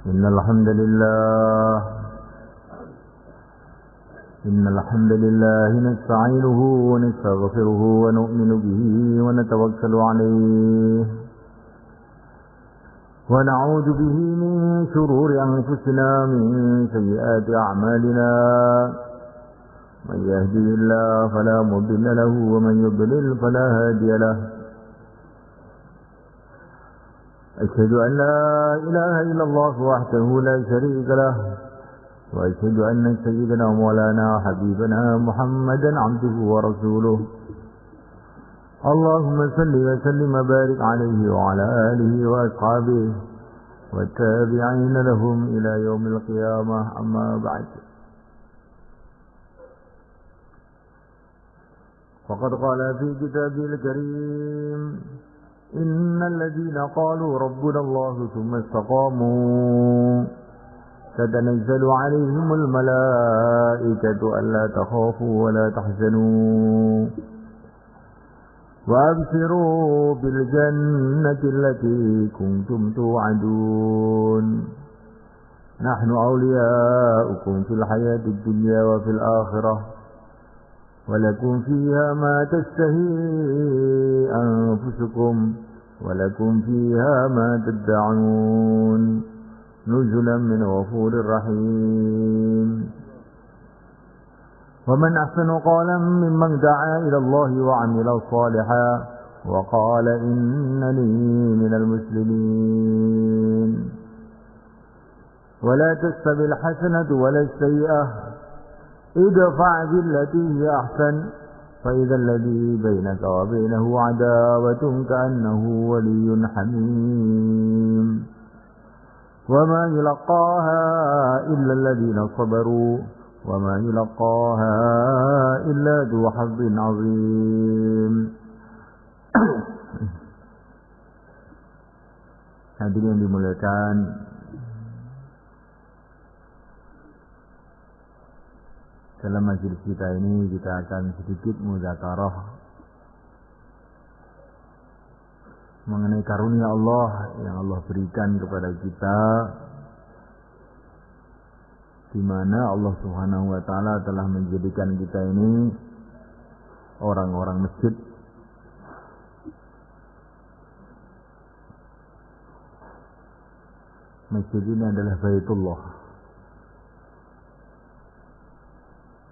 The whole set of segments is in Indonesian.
إن الحمد لله نستعينه ونستغفره ونؤمن به ونتوكل عليه ونعوذ به من شرور أنفسنا من سيئات أعمالنا من يهده الله فلا مضل له ومن يضلل فلا هادي له أشهد أن لا إله إلا الله وحده لا شريك له وأشهد أن سيدنا مولانا حبيبنا محمدا عبده ورسوله اللهم صل وسلم وبارك عليه وعلى آله وأصحابه والتابعين لهم إلى يوم القيامة أما بعد فقد قال في كتابه الكريم إن الذين قالوا ربنا الله ثم استقاموا تتنزل عليهم الملائكة ألا تخافوا ولا تحزنوا وأبشروا بالجنة التي كنتم توعدون نحن أولياؤكم في الحياة الدنيا وفي الآخرة ولكم فيها ما تشتهي أنفسكم ولكم فيها ما تدعون نزلا من غفور رحيم ومن أحسن قولا ممن دعا إلى الله وعمل صالحا وقال إنني من المسلمين ولا تستوي الحسنة ولا السيئة ادفع بالتي هي أحسن فإذا الذي بينك وبينه عداوة كأنه ولي حميم وما يلقاها إلا الذين صبروا وما يلقاها إلا ذو حظ عظيم. Hadirin yang dimuliakan, dalam majelis kita ini kita akan sedikit muzakarah mengenai karunia Allah yang Allah berikan kepada kita, di mana Allah Subhanahu wa taala telah menjadikan kita ini orang-orang masjid. Masjid ini adalah Baitullah.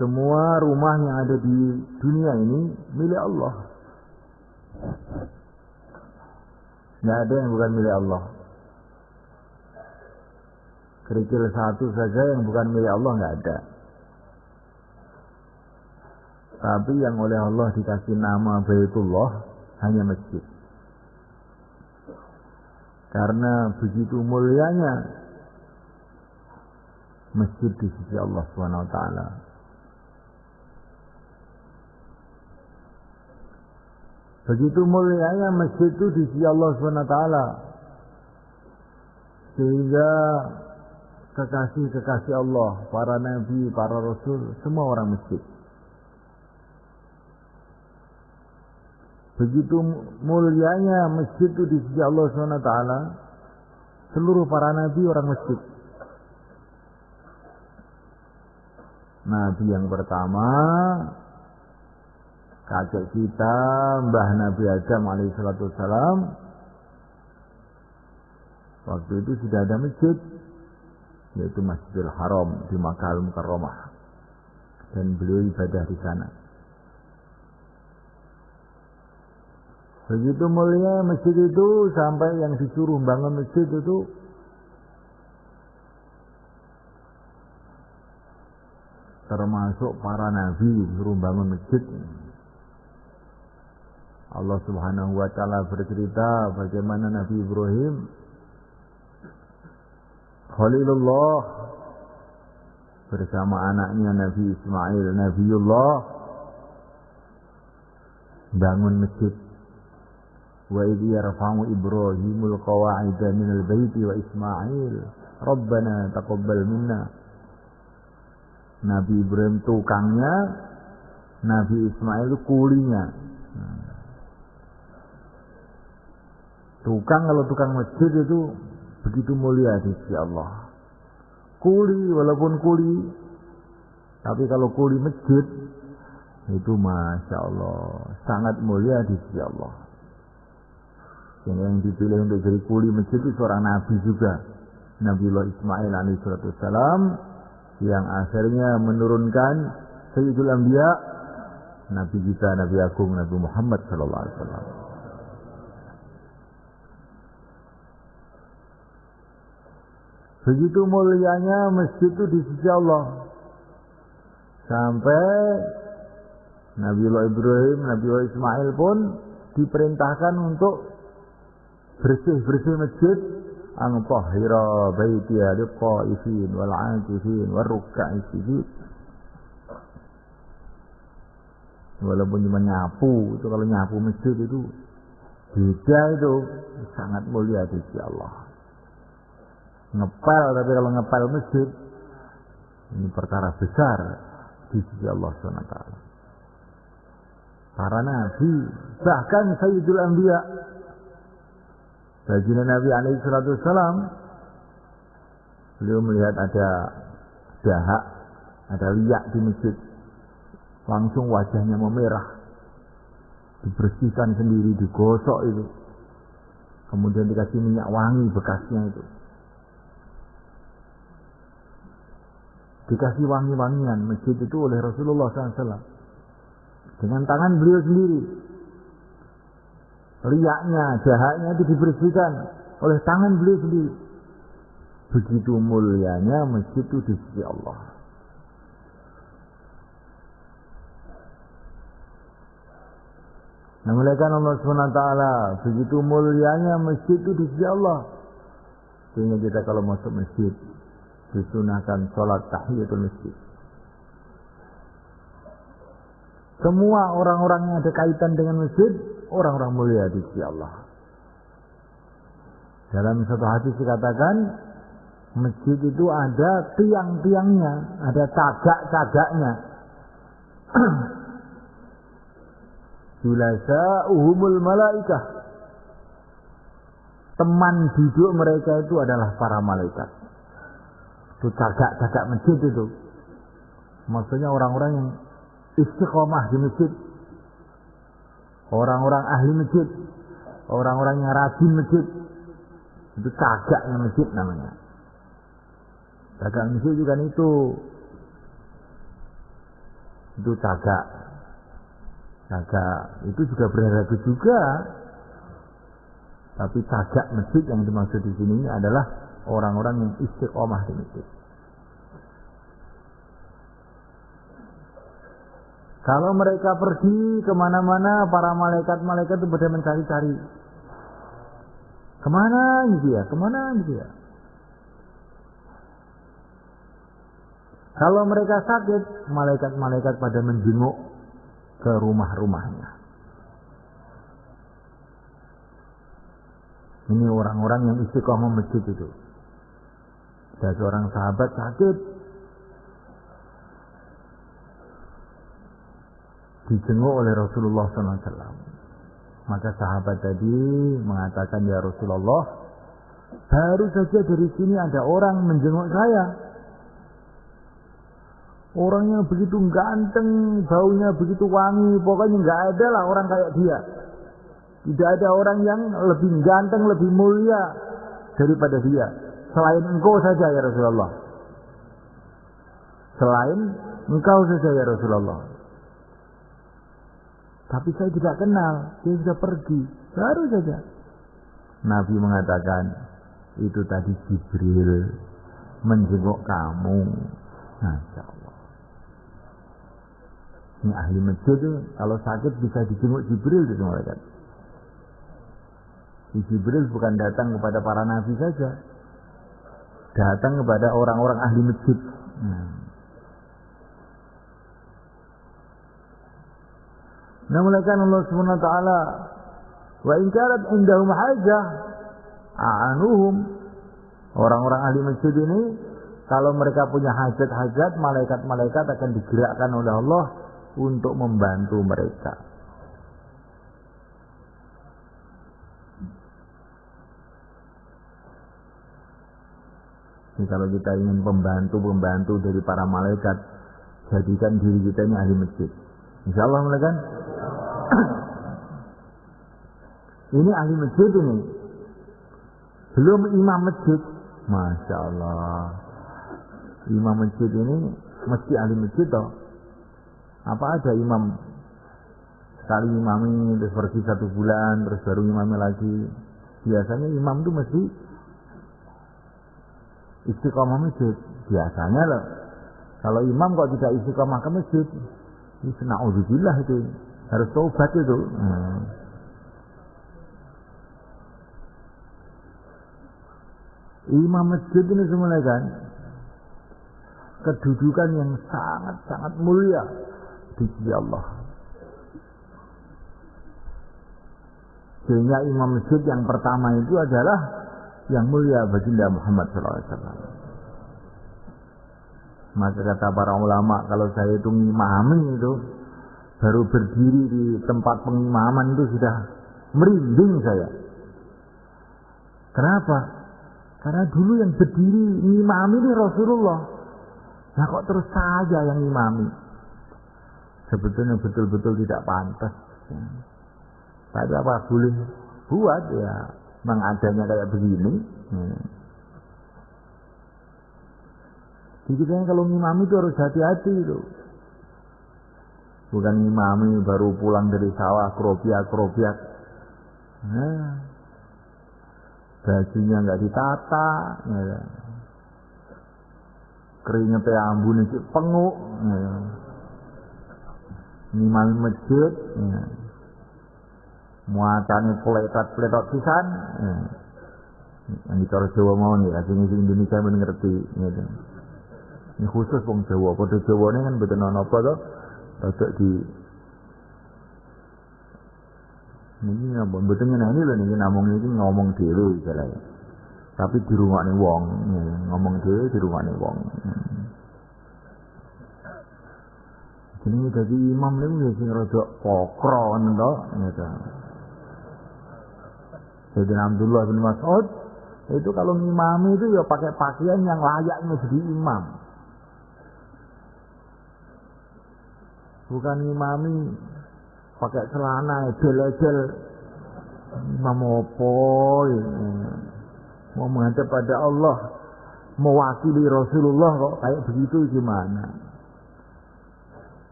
Semua rumah yang ada di dunia ini milik Allah. Tidak ada yang bukan milik Allah. Kerikil satu saja yang bukan milik Allah tidak ada. Tapi yang oleh Allah dikasih nama Baitullah hanya masjid. Karena begitu mulianya masjid di sisi Allah Subhanahu wa taala. Begitu mulianya masjid itu di sisi Allah SWT, sehingga kekasih-kekasih Allah, para nabi, para rasul, semua orang masjid. Begitu mulianya masjid itu di sisi Allah SWT, seluruh para nabi orang masjid. Nabi yang pertama, kakek kita, Mbah Nabi Adam alaihissalam, waktu itu sudah ada masjid, yaitu Masjidil Haram di Makkah Al-Mukarramah, dan beliau ibadah di sana. Begitu mulia masjid itu sampai yang disuruh bangun masjid itu termasuk para nabi disuruh bangun masjid. Allah Subhanahu wa taala bercerita bagaimana Nabi Ibrahim Khalilullah bersama anaknya Nabi Ismail Nabiullah bangun masjid. Wa idh yarfa'u Ibrahimul qawa'ida minal baiti wa Ismail Rabbana taqabbal minna. Nabi Ibrahim tukangnya, Nabi Ismail itu kulinya. Tukang, kalau tukang masjid itu begitu mulia di sisi Allah. Kuli, walaupun kuli, tapi kalau kuli masjid itu Masya Allah sangat mulia di sisi Allah. Yang dipilih untuk jadi kuli masjid itu seorang nabi juga, Nabiullah Ismail alaihissalam, yang akhirnya menurunkan Sayyidul Anbiya, Nabi kita, Nabi Agung, Nabi Muhammad sallallahu alaihi wasallam. Begitu mulianya masjid itu di sisi Allah. Sampai Nabiullah Ibrahim, Nabiullah Ismail pun diperintahkan untuk bersih-bersih masjid, an tahhira baitiya liqaifin wal 'akifin war ruk'is sujud. Walaupun cuma nyapu, itu kalau nyapu masjid itu beda, itu sangat mulia di sisi Allah. Ngepel, tapi kalau ngepel masjid ini perkara besar di sisi Allah SWT. Para nabi, bahkan Sayyidul Anbiya, baginda Nabi alaihissalam, beliau melihat ada dahak, ada liak di masjid, langsung wajahnya memerah, dibersihkan sendiri, digosok itu, kemudian dikasih minyak wangi bekasnya itu, dikasih wangi-wangian masjid itu oleh Rasulullah SAW dengan tangan beliau sendiri. Liaknya, dahaknya itu dibersihkan oleh tangan beliau sendiri. Begitu mulianya masjid itu di sisi Allah. Memuliakan Allah SWT, begitu mulianya masjid itu di sisi Allah. Sehingga kita kalau masuk masjid disunahkan sholat tahiyatul masjid. Semua orang-orang yang ada kaitan dengan masjid, orang-orang mulia di sisi Allah. Dalam satu hadis dikatakan, masjid itu ada tiang-tiangnya, ada cagak-cagaknya. Julasa'uhumul malaikah. Teman duduk mereka itu adalah para malaikat. Itu cagak-cagak masjid itu. Maksudnya orang-orang yang istiqomah di masjid, orang-orang ahli masjid, orang-orang yang rajin masjid. Itu cagaknya masjid namanya. Cagak masjid juga itu cagak. Cagak itu juga berharga juga. Tapi cagak masjid yang dimaksud di sini adalah orang-orang yang istiqomah di masjid. Kalau mereka pergi kemana-mana, para malaikat-malaikat itu pada mencari-cari. Kemana gitu ya? Kemana gitu ya? Kalau mereka sakit, malaikat-malaikat pada menjenguk ke rumah-rumahnya. Ini orang-orang yang istiqomah masjid itu. Ada seorang sahabat sakit, dijenguk oleh Rasulullah SAW. Maka sahabat tadi mengatakan, ya Rasulullah, baru saja dari sini ada orang menjenguk saya. Orangnya begitu ganteng, baunya begitu wangi, pokoknya nggak ada lah orang kayak dia. Tidak ada orang yang lebih ganteng, lebih mulia daripada dia. Selain engkau saja ya Rasulullah. Selain engkau saja ya Rasulullah. Tapi saya tidak kenal, dia sudah pergi, baru saja. Nabi mengatakan, itu tadi Jibril menjenguk kamu. Masya Allah. Ini ahli masjid itu, kalau sakit bisa dijenguk Jibril itu mereka. Jibril bukan datang kepada para nabi saja, datang kepada orang-orang ahli masjid. Namuliakan Allah Subhanahu wa taala, wa in kanat indahum hajah a'anuhum. Orang-orang ahli masjid ini kalau mereka punya hajat-hajat, malaikat-malaikat akan digerakkan oleh Allah untuk membantu mereka. Jadi kalau kita ingin pembantu dari para malaikat, jadikan diri kita ini ahli masjid. Insyaallah mulai kan? Ini ahli masjid ini. Belum imam masjid. Masya Allah. Imam masjid ini mesti ahli masjid toh. Apa ada imam sekali imami terus pergi 1 bulan terus baru imami lagi. Biasanya imam itu mesti istiqomah masjid. Biasanya loh. Kalau imam kok tidak istiqomah ke masjid, ini na'udzubillah itu. Harus taubat itu. Imam masjid ini semuanya kan kedudukan yang sangat-sangat mulia di sisi Allah. Sehingga imam masjid yang pertama itu adalah yang mulia baginda Muhammad SAW. Maka kata para ulama, kalau saya itu ngimami itu, baru berdiri di tempat pengimaman itu sudah merinding saya. Kenapa? Karena dulu yang berdiri ngimami ini Rasulullah. Nah kok terus saya yang ngimami? Sebetulnya betul-betul tidak pantas. Tapi apa boleh buat ya, memang adanya kayak begini. Jadi kita kalau ngimami itu harus hati-hati itu. Bukan ngimami baru pulang dari sawah kerobiak. Bajunya nggak ditata, ya. Keringetnya ambune sik penguk, ya. Ngimami masjid, ya. Muatane pletot pisan, ya. Yang cara Jawa mau nih, asing Indonesia men ngerti, gitu. Ini khusus wong Jawa, padha Jawane kan mboten ana apa to, rada di niki ngomong mboten nyeneni lho niki namung iki ngomong dhewe istilahnya. Tapi dirungokne wong, ngomong dhewe dirungokne wong. Jenenge dadi imam niku ya sing rada kokro ngono to, gitu. Sayyidina Abdullah bin Mas'ud itu kalau ngimami itu ya pakai pakaian yang layaknya jadi imam. Bukan ngimami pakai celana edel-edel. Imam opo ya. Mau menghadap pada Allah, mewakili Rasulullah kok kayak begitu gimana?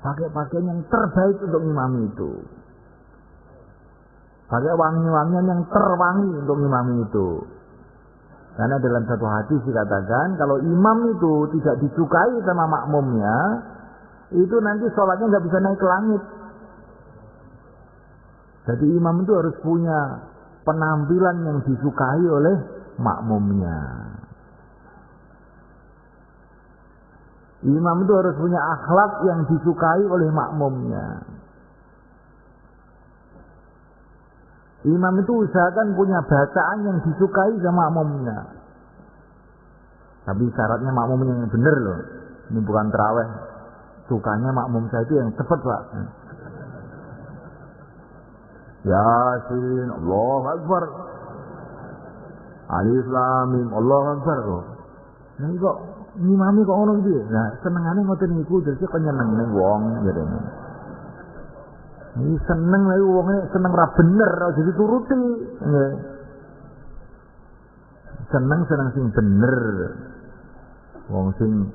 Pakai pakaian yang terbaik untuk ngimami itu. Pakai wangi-wangian yang terwangi untuk ngimami itu. Karena dalam satu hadis dikatakan kalau imam itu tidak disukai sama makmumnya, itu nanti sholatnya nggak bisa naik ke langit. Jadi imam itu harus punya penampilan yang disukai oleh makmumnya. Imam itu harus punya akhlak yang disukai oleh makmumnya. Imam itu usahakan punya bacaan yang disukai sama makmumnya. Tapi syaratnya makmumnya yang benar loh. Ini bukan terawih. Sukanya makmum saya itu yang cepat Pak. Yasin, Allahu Akbar. Alif Lam Mim, Allahu Akbar kok. Nah kok ngimami kok ngono iki. Nah, senengane ngoten niku dadi kok nyenengne wong gitu. Ini seneng lagi wonge seneng ra bener ora dituruti. Nggih. Seneng sing bener. Wong sing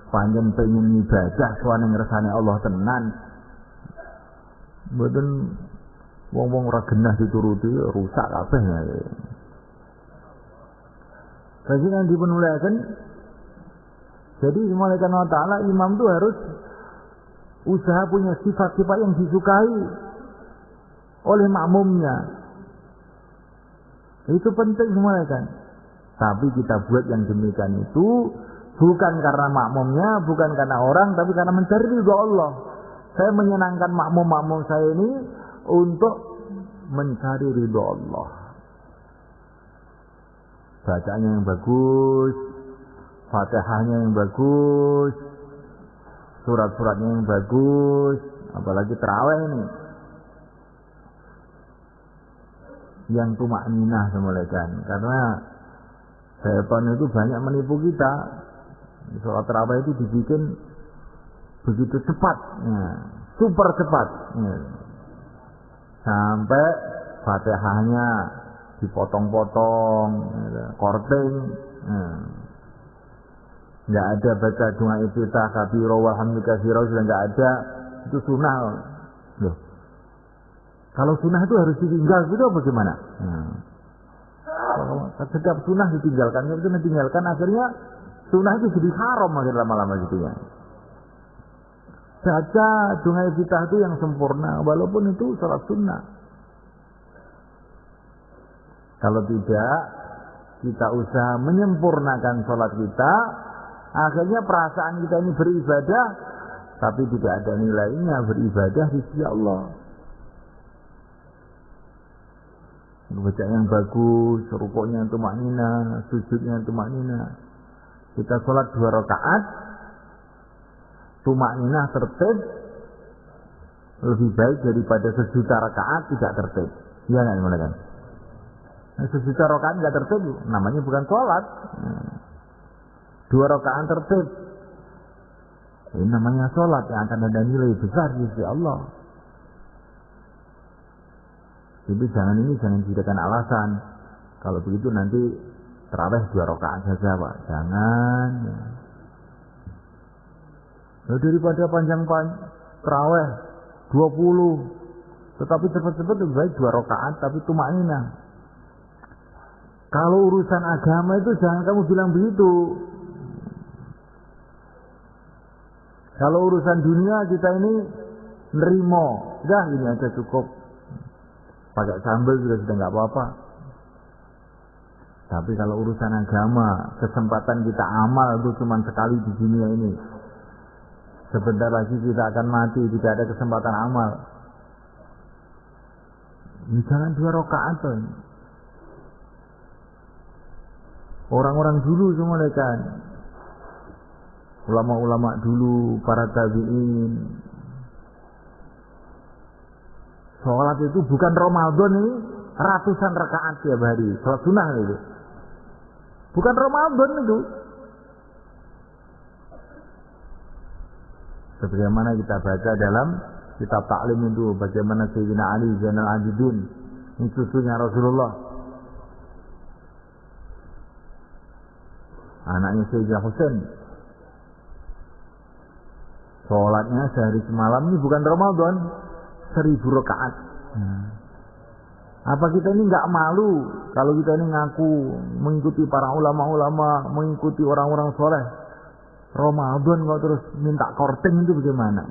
panjen pengen ibadah sowane ngersane Allah tenan. Mboten wong-wong ora genah dituruti rusak kabeh ya. Jadi kan dipenuliakan. Jadi malaikat Allah Ta'ala imam itu harus usaha punya sifat-sifat yang disukai oleh makmumnya. Itu penting semuanya kan. Tapi kita buat yang demikian itu bukan karena makmumnya, bukan karena orang, tapi karena mencari ridho Allah. Saya menyenangkan makmum-makmum saya ini untuk mencari ridho Allah. Bacaannya yang bagus, Fatihahnya yang bagus, surat-suratnya yang bagus, apalagi tarawih ini. Yang tumakninah semulakan. Karena Setan itu banyak menipu kita. Sholat tarawih itu dibikin begitu cepat, super cepat, sampai Fatihahnya dipotong-potong, korting, nggak ada baca doa iftitah kabiro walhamdulillah katsiro, sudah nggak ada. Itu sunnah loh. Kalau sunnah itu harus ditinggal gitu apa gimana? Setiap sunnah ditinggalkan, itu ditinggalkan akhirnya sunnah itu jadi haram akhirnya lama-lama gitu ya. Baca doa iftitah itu yang sempurna walaupun itu salat sunnah. Kalau tidak kita usaha menyempurnakan salat kita, akhirnya perasaan kita ini beribadah tapi tidak ada nilainya beribadah di sisi Allah. Baca yang bagus, rukuknya tumaknina, sujudnya tumaknina. Kita sholat 2 rakaat, tumaknina tertib, lebih baik daripada sejuta rakaat tidak tertib. Iya nggak kan? Sejuta rakaat nggak tertib, namanya bukan sholat. 2 rakaat tertib, ini namanya sholat yang akan ada nilai besar di sisi Allah. Jadi jangan dijadikan alasan. Kalau begitu nanti tarawih 2 rakaat saja Pak. Jangan. Nah, daripada panjang-panjang tarawih 20, tetapi cepat-cepat lebih baik 2 rakaat tapi tumaknina. Kalau urusan agama itu jangan kamu bilang begitu. Kalau urusan dunia kita ini nerimo, udah ini aja cukup. Pakai sambal sudah nggak apa-apa. Tapi kalau urusan agama, kesempatan kita amal itu cuma sekali di dunia ini. Sebentar lagi kita akan mati, tidak ada kesempatan amal. Ini jangan 2 rakaat tuh. Orang-orang dulu semua kan, ulama-ulama dulu, para tabi'in. Sholat itu bukan Ramadan ini ratusan rakaat tiap hari. Sholat sunnah itu. Bukan Ramadan itu. Sebagaimana kita baca dalam kitab taklim itu. Bagaimana Sayyidina Ali Zainal Abidin. Ini cucunya Rasulullah. Anaknya Sayyidina Husain. Sholatnya sehari semalam ini bukan Ramadan. 1000 rakaat. Apa kita ini nggak malu kalau kita ini ngaku mengikuti para ulama-ulama, mengikuti orang-orang soleh? Ramadan kok terus minta korting itu bagaimana?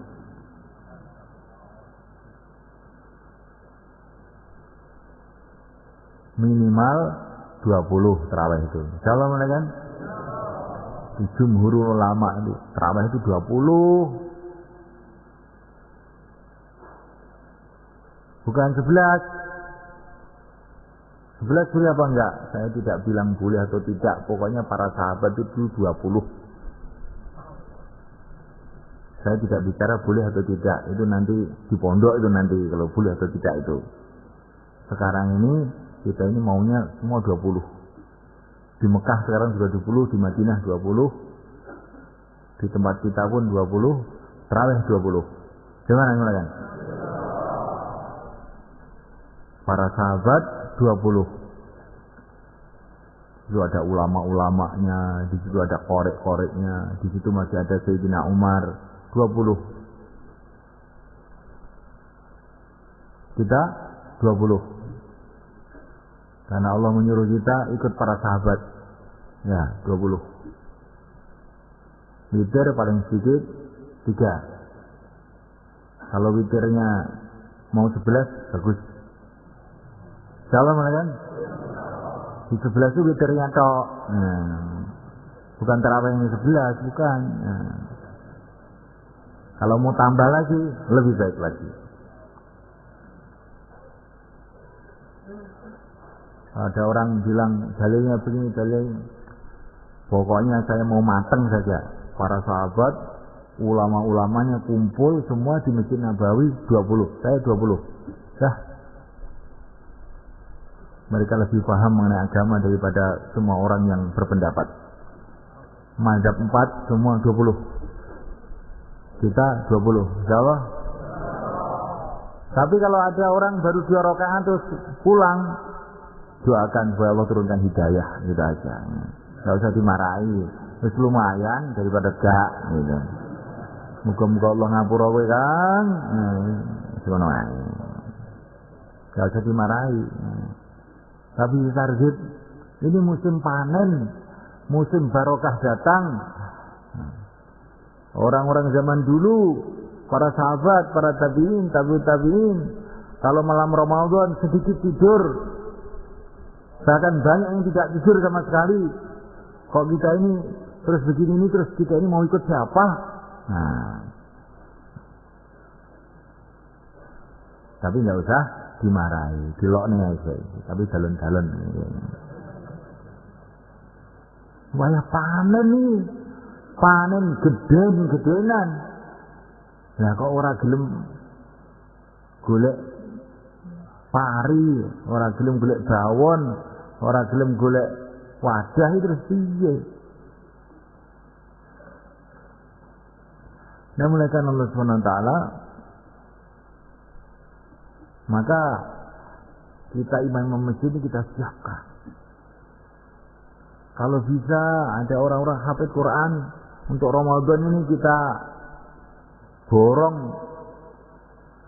Minimal 20 tarawih itu. Insyaallah kan? Di jumhur ulama itu tarawih itu 20. Bukan 11. 11 boleh apa enggak? Saya tidak bilang boleh atau tidak. Pokoknya para sahabat itu 20. Saya tidak bicara boleh atau tidak. Itu nanti di pondok itu nanti kalau boleh atau tidak itu. Sekarang ini kita ini maunya semua 20. Di Mekah sekarang sudah 20, di Madinah 20. Di tempat kita pun 20, tarawih 20. Gimana kan? Para sahabat 20. Itu ada ulama-ulamanya, di situ ada korek-koreknya, di situ masih ada Sayyidina Umar 20. Kita 20. Karena Allah menyuruh kita ikut para sahabat. Ya, 20. Witir paling sedikit 3. Kalau witirnya mau 11 bagus. Salam kan? Di 11 itu witirnya tok. Bukan tarawih yang 11, bukan. Kalau mau tambah lagi, lebih baik lagi. Ada orang bilang dalilnya begini, dalilnya. Pokoknya saya mau mateng saja. Para sahabat, ulama-ulamanya kumpul semua di Masjid Nabawi 20. Saya 20. Dah. Mereka lebih paham mengenai agama daripada semua orang yang berpendapat. Mazhab 4 semua 20. Kita 20. Insyaallah. Tapi kalau ada orang baru 2 rakaat terus pulang, doakan supaya Allah turunkan hidayah, gitu aja. Enggak usah dimarahi. Wis lumayan daripada gak gitu. Muga-muga Allah ngapura kowe, Kang. Ngono ae. Enggak usah dimarahi. Tapi target ini musim panen, musim barokah datang. Orang-orang zaman dulu, para sahabat, para tabi'in, tabi'in, kalau malam Ramadan sedikit tidur, bahkan banyak yang tidak tidur sama sekali. Kok kita ini terus begini terus kita ini mau ikut siapa? Nah, tapi nggak usah dimarahi, dilokne aja. Tapi dalan-dalan. Wah, panen nih, panen gedenan. Nah, kok ora gelem golek pari, ora gelem golek bawon, ora gelem golek wadah itu terus piye? Nah, mulaikan Allah SWT, maka kita imam masjid ini kita siapkan. Kalau bisa ada orang-orang hafid Quran untuk Ramadan ini kita borong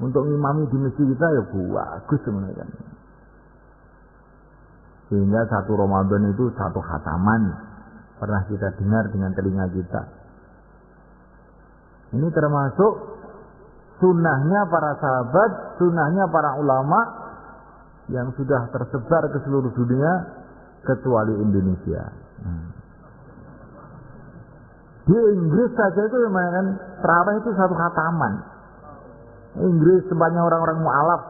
untuk ngimami di masjid kita, ya bagus sebenarnya. Sehingga satu Ramadan itu satu khataman pernah kita dengar dengan telinga kita. Ini termasuk sunnahnya para sahabat, sunnahnya para ulama yang sudah tersebar ke seluruh dunia kecuali Indonesia. Di Inggris saja itu memang tarawih itu satu khataman. Inggris tempatnya orang-orang mu'alaf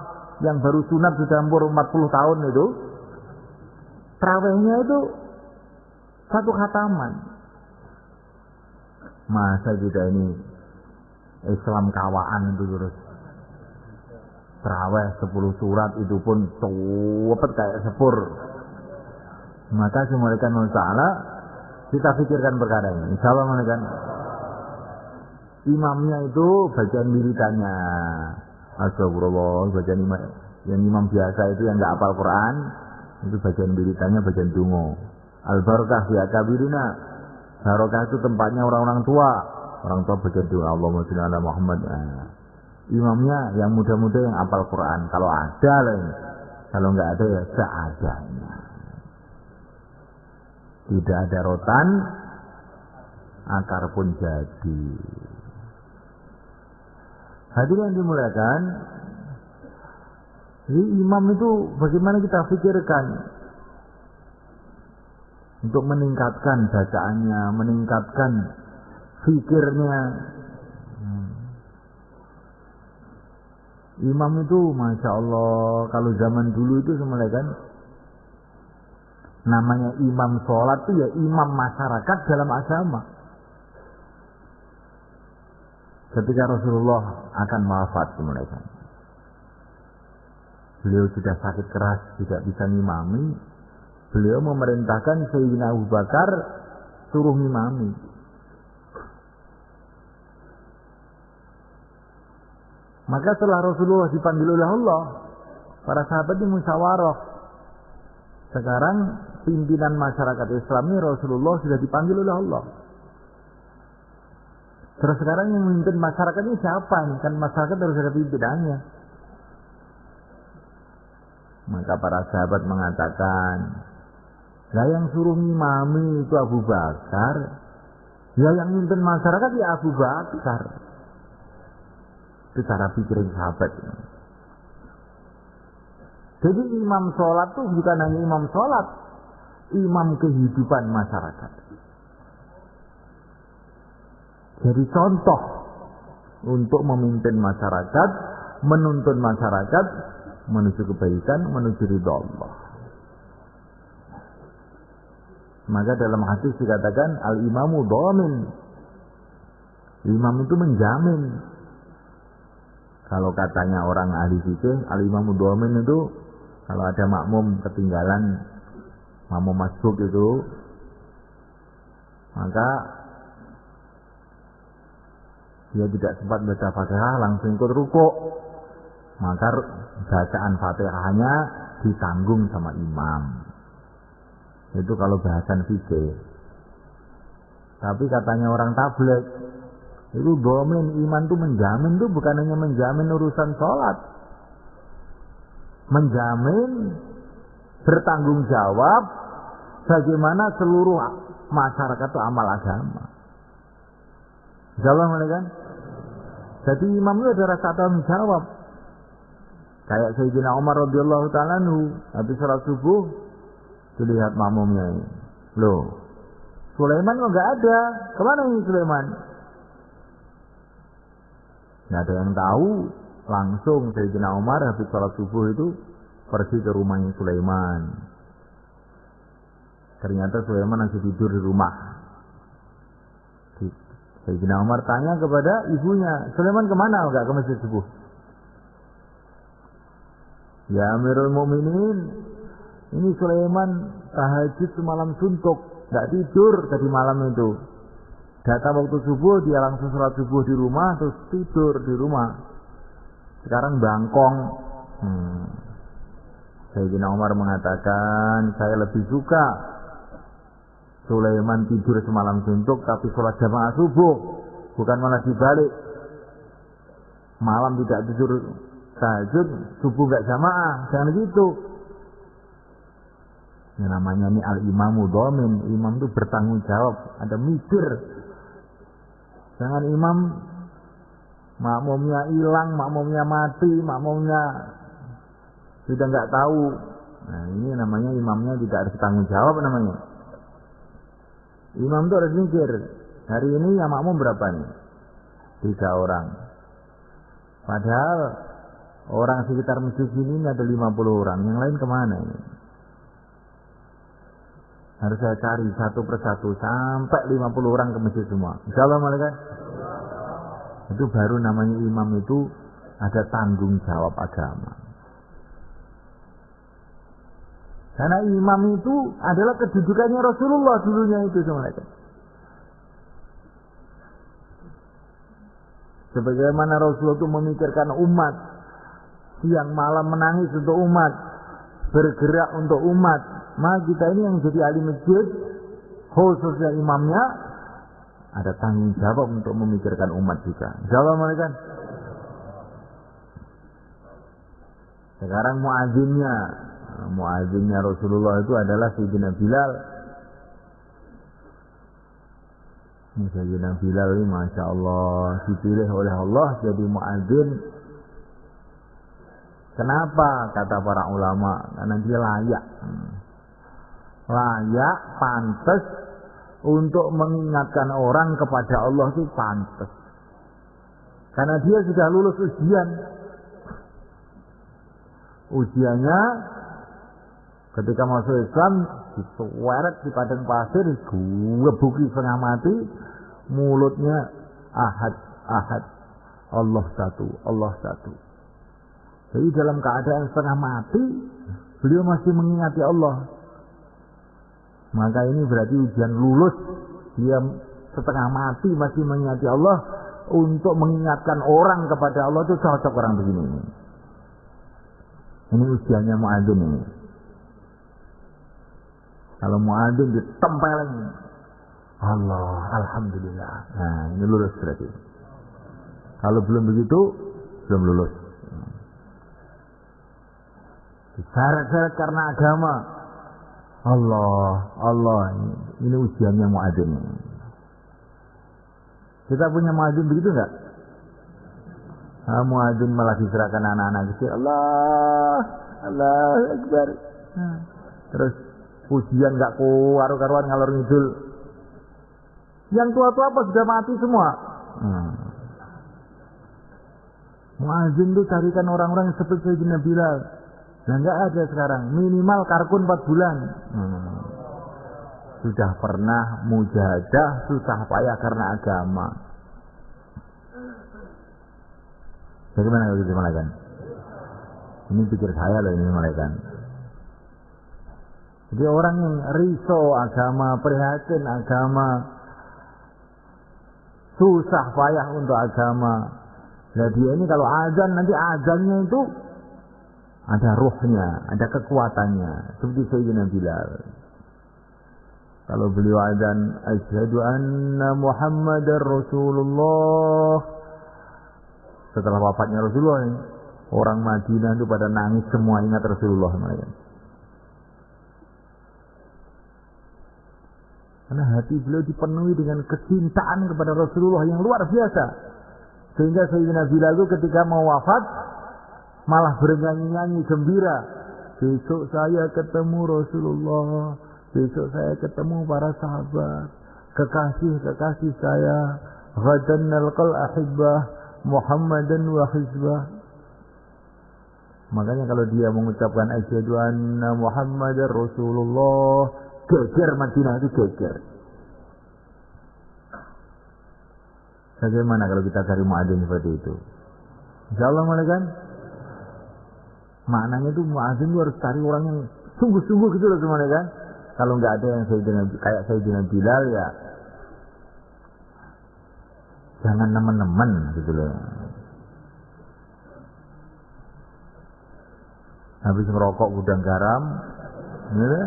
yang baru sunat sudah umur 40 tahun itu, tarawihnya itu satu khataman. Masa kita ini Islam kawaan itu terus tarawih 10 surat itu pun cepet kayak sepur. Maka semoga Allah kita pikirkan perkara ini. Insyaallah menekan imamnya itu bacaan wiridannya. Astagfirullah, bacaan imam yang imam biasa itu yang enggak hafal Quran, itu bacaan wiridannya bacaan donga. Al barakah fi akabirina. Barokah itu tempatnya orang-orang tua. Orang tua baca doa Allahumma shalli ala Muhammad. Imamnya yang muda-muda yang hafal Quran. Kalau ada lah, kalau enggak ada ya seadanya. Tidak ada rotan, akar pun jadi. Hadirin yang dimuliakan, jadi imam itu bagaimana kita pikirkan untuk meningkatkan bacaannya, meningkatkan fikirnya. Imam itu Masya Allah, kalau zaman dulu itu semuanya kan namanya imam sholat itu ya imam masyarakat dalam agama. Ketika Rasulullah akan wafat semuanya kan, beliau sudah sakit keras, tidak bisa ngimami. Beliau memerintahkan Sayyidina Abu Bakar suruh ngimami. Maka setelah Rasulullah dipanggil oleh Allah, para sahabat ini musyawarah. Sekarang pimpinan masyarakat Islam ini Rasulullah sudah dipanggil oleh Allah. Terus sekarang yang memimpin masyarakat ini siapa nih? Kan masyarakat harus ada pimpinannya. Maka para sahabat mengatakan, lah yang suruh ngimami itu Abu Bakar, ya yang memimpin masyarakat ya Abu Bakar. Itu cara pikirin sahabat. Jadi imam sholat itu bukan hanya imam sholat, imam kehidupan masyarakat. Jadi contoh untuk memimpin masyarakat, menuntun masyarakat menuju kebaikan, menuju ridha Allah. Maka dalam hadis dikatakan al-imamu dhamin. Imam itu menjamin. Kalau katanya orang ahli fikih, al-imamu dhamin itu Kalau ada makmum ketinggalan, makmum masbuk itu, maka dia tidak sempat baca Fatihah, langsung ikut rukuk. Maka bacaan Fatihahnya ditanggung sama imam. Itu kalau bahasan fikih. Tapi katanya orang tabligh, itu domin iman itu menjamin, itu bukan hanya menjamin urusan sholat, menjamin bertanggung jawab bagaimana seluruh masyarakat itu amal agama. Insyaallah kan? Jadi imam itu ada rasa tanggung jawab. Kayak Sayyidina Umar radhiyallahu ta'ala anhu, habis salat subuh dilihat makmumnya. Loh, Sulaiman kok enggak ada? Kemana ini Sulaiman? Nggak ada yang tahu. Langsung Sayyidina Umar habis salat subuh itu pergi ke rumahnya Sulaiman. Ternyata Sulaiman masih tidur di rumah. Sayyidina Umar tanya kepada ibunya, Sulaiman kemana? Enggak ke masjid subuh. Ya Amirul Mukminin, ini Sulaiman tahajud semalam suntuk, enggak tidur tadi malam itu. Datang waktu subuh, dia langsung sholat subuh di rumah, terus tidur di rumah. Sekarang bangkong. Sayyidina Umar mengatakan, saya lebih suka Sulaiman tidur semalam suntuk, tapi sholat jamaah subuh, bukan malah dibalik. Malam tidak tidur tahajud, subuh gak jamaah, jangan gitu. Yang namanya ini al-imamu domin, imam itu bertanggung jawab, ada mikir. Jangan imam makmumnya hilang, makmumnya mati, makmumnya sudah nggak tahu. Nah ini namanya imamnya tidak ada tanggung jawab namanya. Imam itu harus mikir, hari ini yang makmum berapa nih? 3 orang. Padahal orang sekitar masjid ini ada 50 orang, yang lain kemana ini? Harus saya cari satu persatu sampai 50 orang ke masjid semua. Insyaallah malaikat. Itu baru namanya imam itu ada tanggung jawab agama. Karena imam itu adalah kedudukannya Rasulullah dulunya itu malaikat. Sebagaimana Rasulullah itu memikirkan umat, siang malam menangis untuk umat, bergerak untuk umat. Maka kita ini yang jadi ahli masjid, khususnya imamnya, ada tanggung jawab untuk memikirkan umat juga. Insyaallah mereka. Sekarang muadzinnya Rasulullah itu adalah Sayyidina Bilal. Sayyidina Bilal ini Masya Allah dipilih oleh Allah jadi muadzin. Kenapa? Kata para ulama, karena dia layak, pantas untuk mengingatkan orang kepada Allah itu pantas. Karena dia sudah lulus ujian. Ujiannya ketika masuk Islam disueret di padang pasir, digebuki setengah mati, mulutnya ahad, Allah satu. Jadi dalam keadaan setengah mati, beliau masih mengingati Allah. Maka ini berarti ujian lulus. Dia setengah mati masih mengingati Allah. Untuk mengingatkan orang kepada Allah itu cocok orang begini. Ini ujiannya muadzin ini. Kalau muadzin ditempelin, Allah, alhamdulillah. Nah ini lulus berarti. Kalau belum begitu, belum lulus. Syarat-syarat karena agama. Allah, ini ujiannya muadzin. Kita punya muadzin begitu enggak? Muadzin malah diserahkan anak-anak kecil. Allah Akbar. Terus ujian enggak karu-karuan ngalor ngidul. Yang tua-tua apa sudah mati semua. Muadzin itu carikan orang-orang seperti Sayyidina Bilal. Nah enggak ada sekarang, minimal karkun 4 bulan. Sudah pernah mujahadah, susah payah karena agama. Bagaimana kalau kita malaikat? Ini pikir saya loh ini malaikat. Jadi orang yang risau agama, prihatin agama, susah payah untuk agama. Nah dia ini kalau azan, nanti azannya itu ada ruhnya, ada kekuatannya. Seperti Sayyidina Bilal. Kalau beliau azan, asyhadu anna Muhammadar Rasulullah. Setelah wafatnya Rasulullah, orang Madinah itu pada nangis semua ingat Rasulullah. Karena hati beliau dipenuhi dengan kecintaan kepada Rasulullah yang luar biasa. Sehingga Sayyidina Bilal itu ketika mau wafat, malah bernyanyi-nyanyi gembira. Besok saya ketemu Rasulullah, besok saya ketemu para sahabat, kekasih-kekasih saya, ghadan nalqal ahibbah, Muhammadan wa hizbah. Makanya kalau dia mengucapkan asyhadu anna Muhammadar Rasulullah, geger Madinah itu geger. Bagaimana kalau kita cari muadzin seperti itu? Insyaallah kan? Maknanya itu muadzin itu harus cari orang yang sungguh-sungguh gitu loh semuanya kan? Kalau nggak ada yang kayak Sayyidina Bilal ya jangan nemen-nemen gitu loh. Habis ngerokok gudang garam, gitu.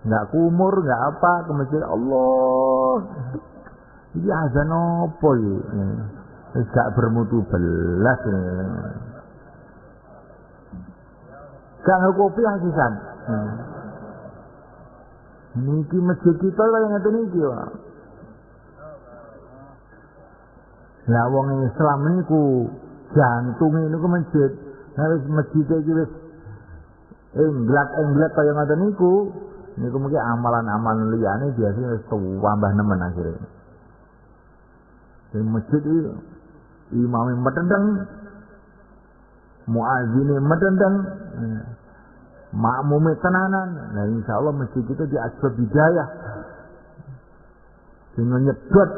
Nggak kumur, nggak apa, ke masjid Allah. Ini azan apa ya? Gak bermutu belas. Gak kopi hasisan. Niki masjid kita lah yang ada niki. Lah wong Islam niku jantunge niku masjid. Harus masjid iki wis englat kaya ngoten niku. Niku mungkin amalan-amalan liyane biasanya wis tambah nemen akhire. Di masjid iki imame medendeng, muadzine medendeng, makmume tenanan. Nah insyaallah masjid itu di asbab hidayah. Dengan nyedot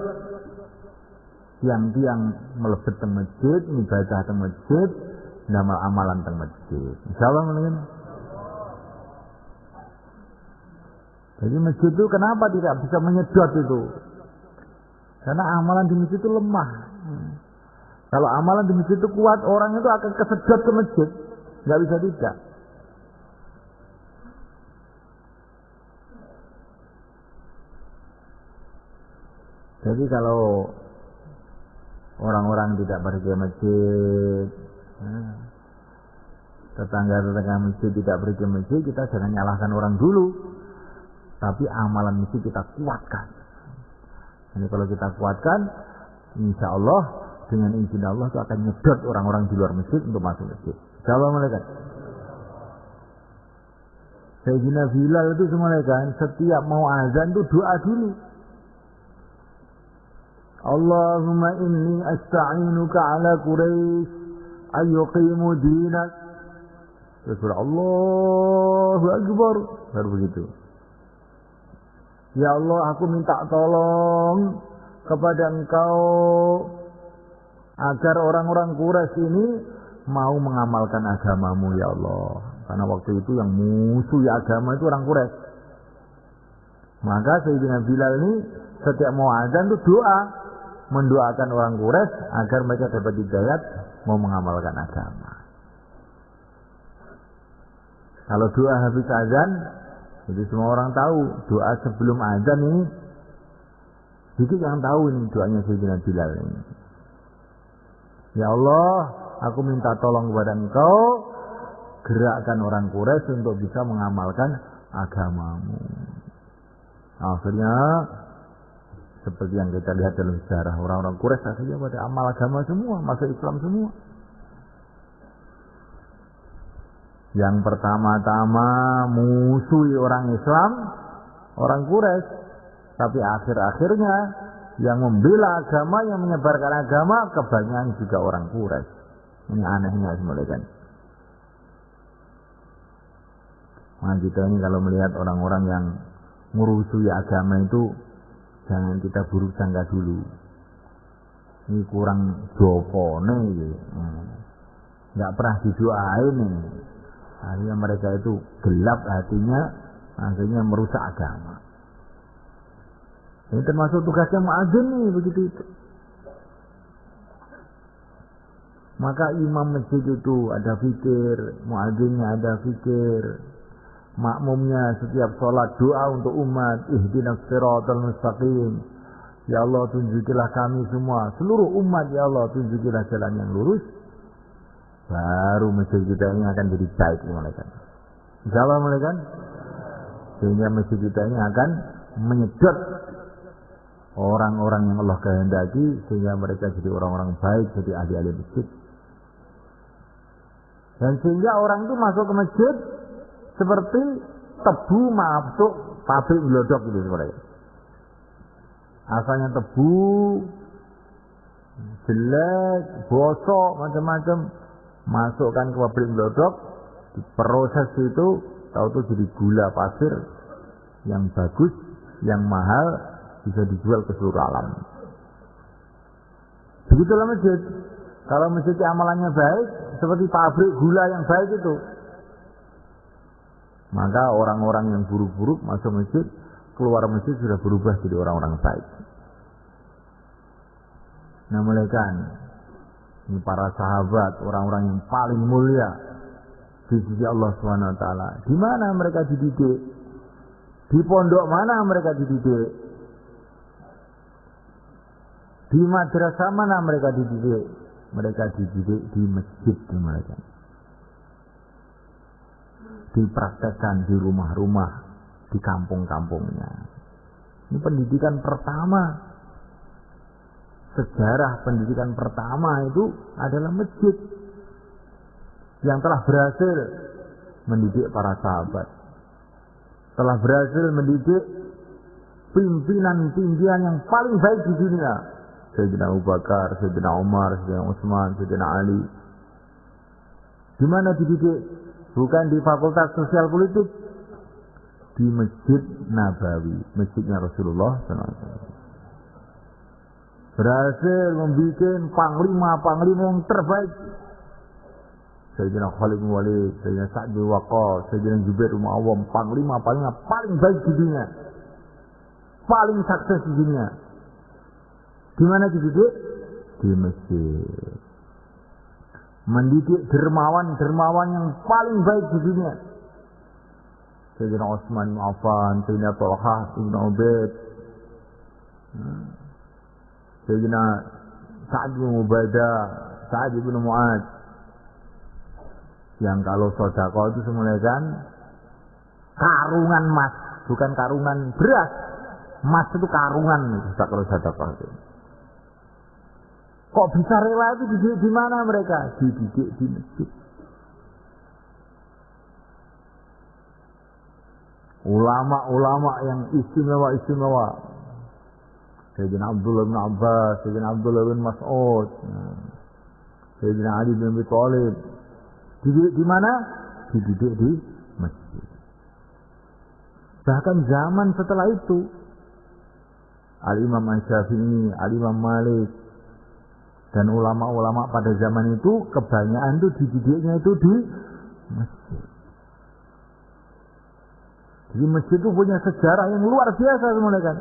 tiang-tiang melebet teng masjid, ibadah teng masjid, ngamal amalan teng masjid. Insyaallah mungkin. Jadi masjid itu kenapa tidak bisa menyedot itu? Karena amalan di masjid itu lemah. Kalau amalan di masjid itu kuat, orang itu akan kesedot ke masjid. Nggak bisa tidak. Jadi kalau orang-orang tidak pergi ke masjid, tetangga-tetangga masjid tidak pergi ke masjid, kita jangan nyalahkan orang dulu. Tapi amalan masjid kita kuatkan. Ini kalau kita kuatkan, insya Allah dengan izin Allah itu akan nyedot orang-orang di luar masjid untuk masuk masjid. Insyaallah malaikat. Sayyidina Bilal itu semuanya kan setiap mau azan itu doa dulu. Allahumma inni asta'inuka ala Quraisy ayyuqimu dinak. Terus Allahu Akbar. Baru begitu. Ya Allah, aku minta tolong kepada Engkau agar orang-orang Quraisy ini mau mengamalkan agamamu ya Allah. Karena waktu itu yang musuh agama itu orang Quraisy. Maka Sayyidina Bilal ini setiap mau azan itu doa, mendoakan orang Quraisy agar mereka dapat hidayat mau mengamalkan agama. Kalau doa habis azan, jadi semua orang tahu doa sebelum azan ini sedikit yang tahu ini doanya Sayyidina Bilal ini. Ya Allah, aku minta tolong kepada Engkau gerakkan orang Quraisy untuk bisa mengamalkan agamamu. Akhirnya seperti yang kita lihat dalam sejarah, orang-orang Quraisy akhirnya pada amal agama semua, masuk Islam semua. Yang pertama-tama musuhi orang Islam, orang Quraisy. Tapi akhir-akhirnya yang membela agama, yang menyebarkan agama, kebanyakan juga orang Quraisy. Ini anehnya semuanya kan. Nah kita ini kalau melihat orang-orang yang merusuhi agama itu, jangan kita buruk sangka dulu. Ini kurang dopone gitu. Nggak pernah didoain ini. Akhirnya mereka itu gelap hatinya, akhirnya merusak agama. Ini termasuk tugasnya muadzin nih, begitu itu. Maka imam masjid itu ada fikir, muadzinnya ada fikir, makmumnya setiap sholat doa untuk umat, ihdinas siratal mustaqim. Ya Allah tunjukilah kami semua, seluruh umat ya Allah tunjukilah jalan yang lurus. Baru masjid kita ini akan jadi baik malaikat. Insyaallah malaikat. Sehingga masjid kita ini akan menyedot orang-orang yang Allah kehendaki sehingga mereka jadi orang-orang baik, jadi ahli-ahli masjid. Dan sehingga orang itu masuk ke masjid seperti tebu masuk pabrik glodok gitu sebenarnya. Asalnya tebu, jelek, bosok, macam-macam, masukkan ke pabrik glodok, diproses itu, tahu tuh jadi gula pasir yang bagus, yang mahal, bisa dijual ke seluruh alam. Begitulah masjid. Kalau masjid amalannya baik, seperti pabrik gula yang baik itu, maka orang-orang yang buruk-buruk masuk masjid, keluar masjid sudah berubah jadi orang-orang baik. Nah mereka ini para sahabat, orang-orang yang paling mulia di sisi Allah SWT. Di mana mereka dididik? Di pondok mana mereka dididik? Di madrasah mana mereka dididik? Mereka dididik di masjid di mereka. Dipraktekkan di rumah-rumah, di kampung-kampungnya. Ini pendidikan pertama. Sejarah pendidikan pertama itu adalah masjid yang telah berhasil mendidik para sahabat. Telah berhasil mendidik pimpinan-pimpinan yang paling baik di dunia. Sayyidina Abu Bakar, Sayyidina Umar, Sayyidina Utsman, Sayyidina Ali. Di mana dididik? Bukan di Fakultas Sosial Politik, di Masjid Nabawi, masjidnya Rasulullah SAW. Berhasil membuat panglima-panglima yang terbaik. Sayyidina Khalid bin Walid, Sayyidina Sa'd bin Waqqas, Sayyidina Zubair bin Awam, panglima-panglima paling baik di dunia, paling sukses di dunia. Di mana dididik? Di masjid. Mendidik dermawan-dermawan yang paling baik di dunia. Sayyidina Utsman bin Affan, Sayyidina Thalhah bin Ubaid, Sayyidina Sa'd bin Ubadah, Sa'd bin Mu'adz. Yang kalau sedekah itu semulakan karungan emas, bukan karungan beras. Emas itu karungan itu kalau sedekah itu. Kok bisa rela itu dididik di mana mereka? Dididik di masjid. Ulama-ulama yang istimewa-istimewa. Sayyidina Abdullah bin Abbas, Sayyidina Abdullah bin Mas'ud, Sayyidina Ali bin Abi Thalib. Dididik di mana? Dididik di masjid. Bahkan zaman setelah itu, Al-Imam Asy-Syafi'i, Al-Imam Malik, dan ulama-ulama pada zaman itu kebanyakan itu dididiknya itu di masjid. Jadi masjid itu punya sejarah yang luar biasa semuanya kan.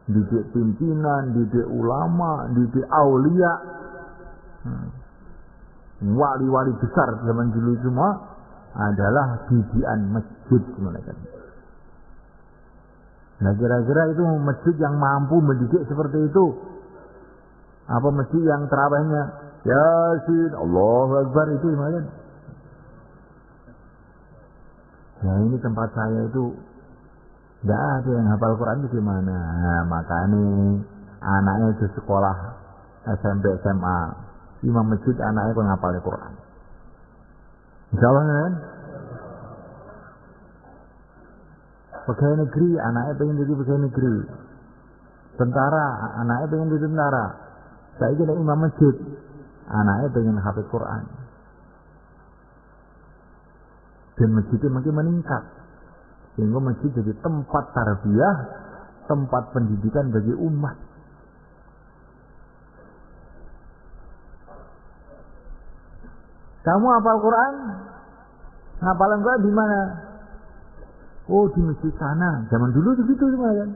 Didik pimpinan, didik ulama, didik aulia, wali-wali besar zaman dulu semua adalah didikan masjid semuanya kan. Nah kira-kira itu masjid yang mampu mendidik seperti itu. Apa masjid yang terawihnya Yasin, Allahu Akbar itu gimana? Nah ini tempat saya itu tidak ada yang hafal Quran itu gimana? Nah, makanya anaknya di sekolah SMP SMA, imam masjid anaknya kok ngapal Quran. Insyaallah kan? Pegawai negeri anaknya pengen jadi pegawai negeri. Tentara anaknya pengen jadi tentara. Saya kira imam masjid, anaknya pengen hafal Quran. Dan masjidnya makin meningkat. Sehingga masjid jadi tempat tarbiyah, tempat pendidikan bagi umat. Kamu hafal Quran? Hafalan Quran di mana? Oh, di masjid sana. Zaman dulu begitu semua kan.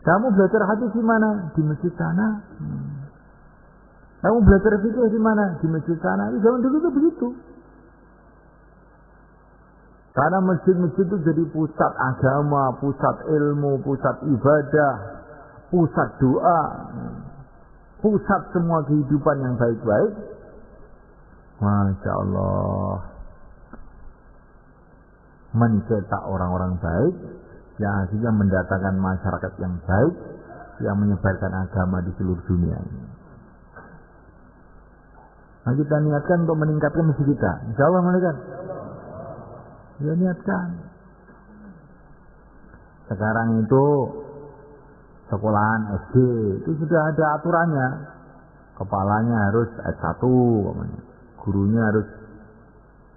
Kamu belajar hadis di mana? Di masjid sana. Kamu belajar fikih di mana? Di masjid sana. Zaman dulu itu begitu. Karena masjid-masjid itu jadi pusat agama, pusat ilmu, pusat ibadah, pusat doa, pusat semua kehidupan yang baik-baik. Masya Allah. Mencetak orang-orang baik yang akhirnya mendatangkan masyarakat yang baik yang menyebarkan agama di seluruh dunia ini. Nah, kita niatkan untuk meningkatkan masjid kita. Insya Allah meningkat. Ya niatkan. Sekarang itu sekolahan SD itu sudah ada aturannya. Kepalanya harus S1, gurunya harus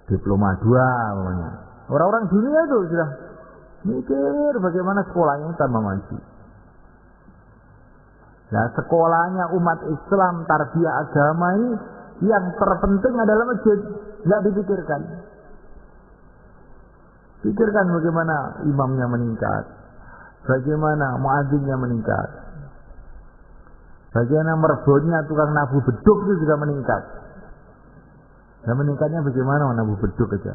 diploma 2. Orang-orang dunia itu sudah mikir bagaimana sekolahnya tambah maju. Nah, sekolahnya umat Islam tarbiyah agama ini yang terpenting adalah masjid, nggak dipikirkan. Pikirkan bagaimana imamnya meningkat, bagaimana muadzinnya meningkat, bagaimana merbonya tukang nabu beduk itu juga meningkat. Dan meningkatnya bagaimana nabu beduk aja.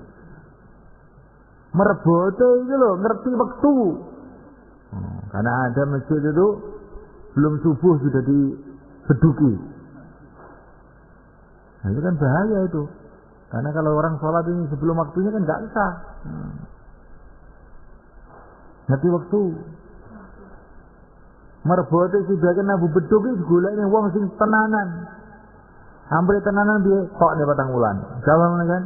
Merbote itu loh, ngerti waktu. Karena ada masjid itu belum subuh sudah dibeduki. Nah, itu kan bahaya itu. Karena kalau orang sholat ini sebelum waktunya kan nggak sah. Ngerti waktu. Merbote sudah kan nabu beduk itu gulanya wong sing tenanan. Hampir tenanan dia kok nih batang wulan. Jalan kan?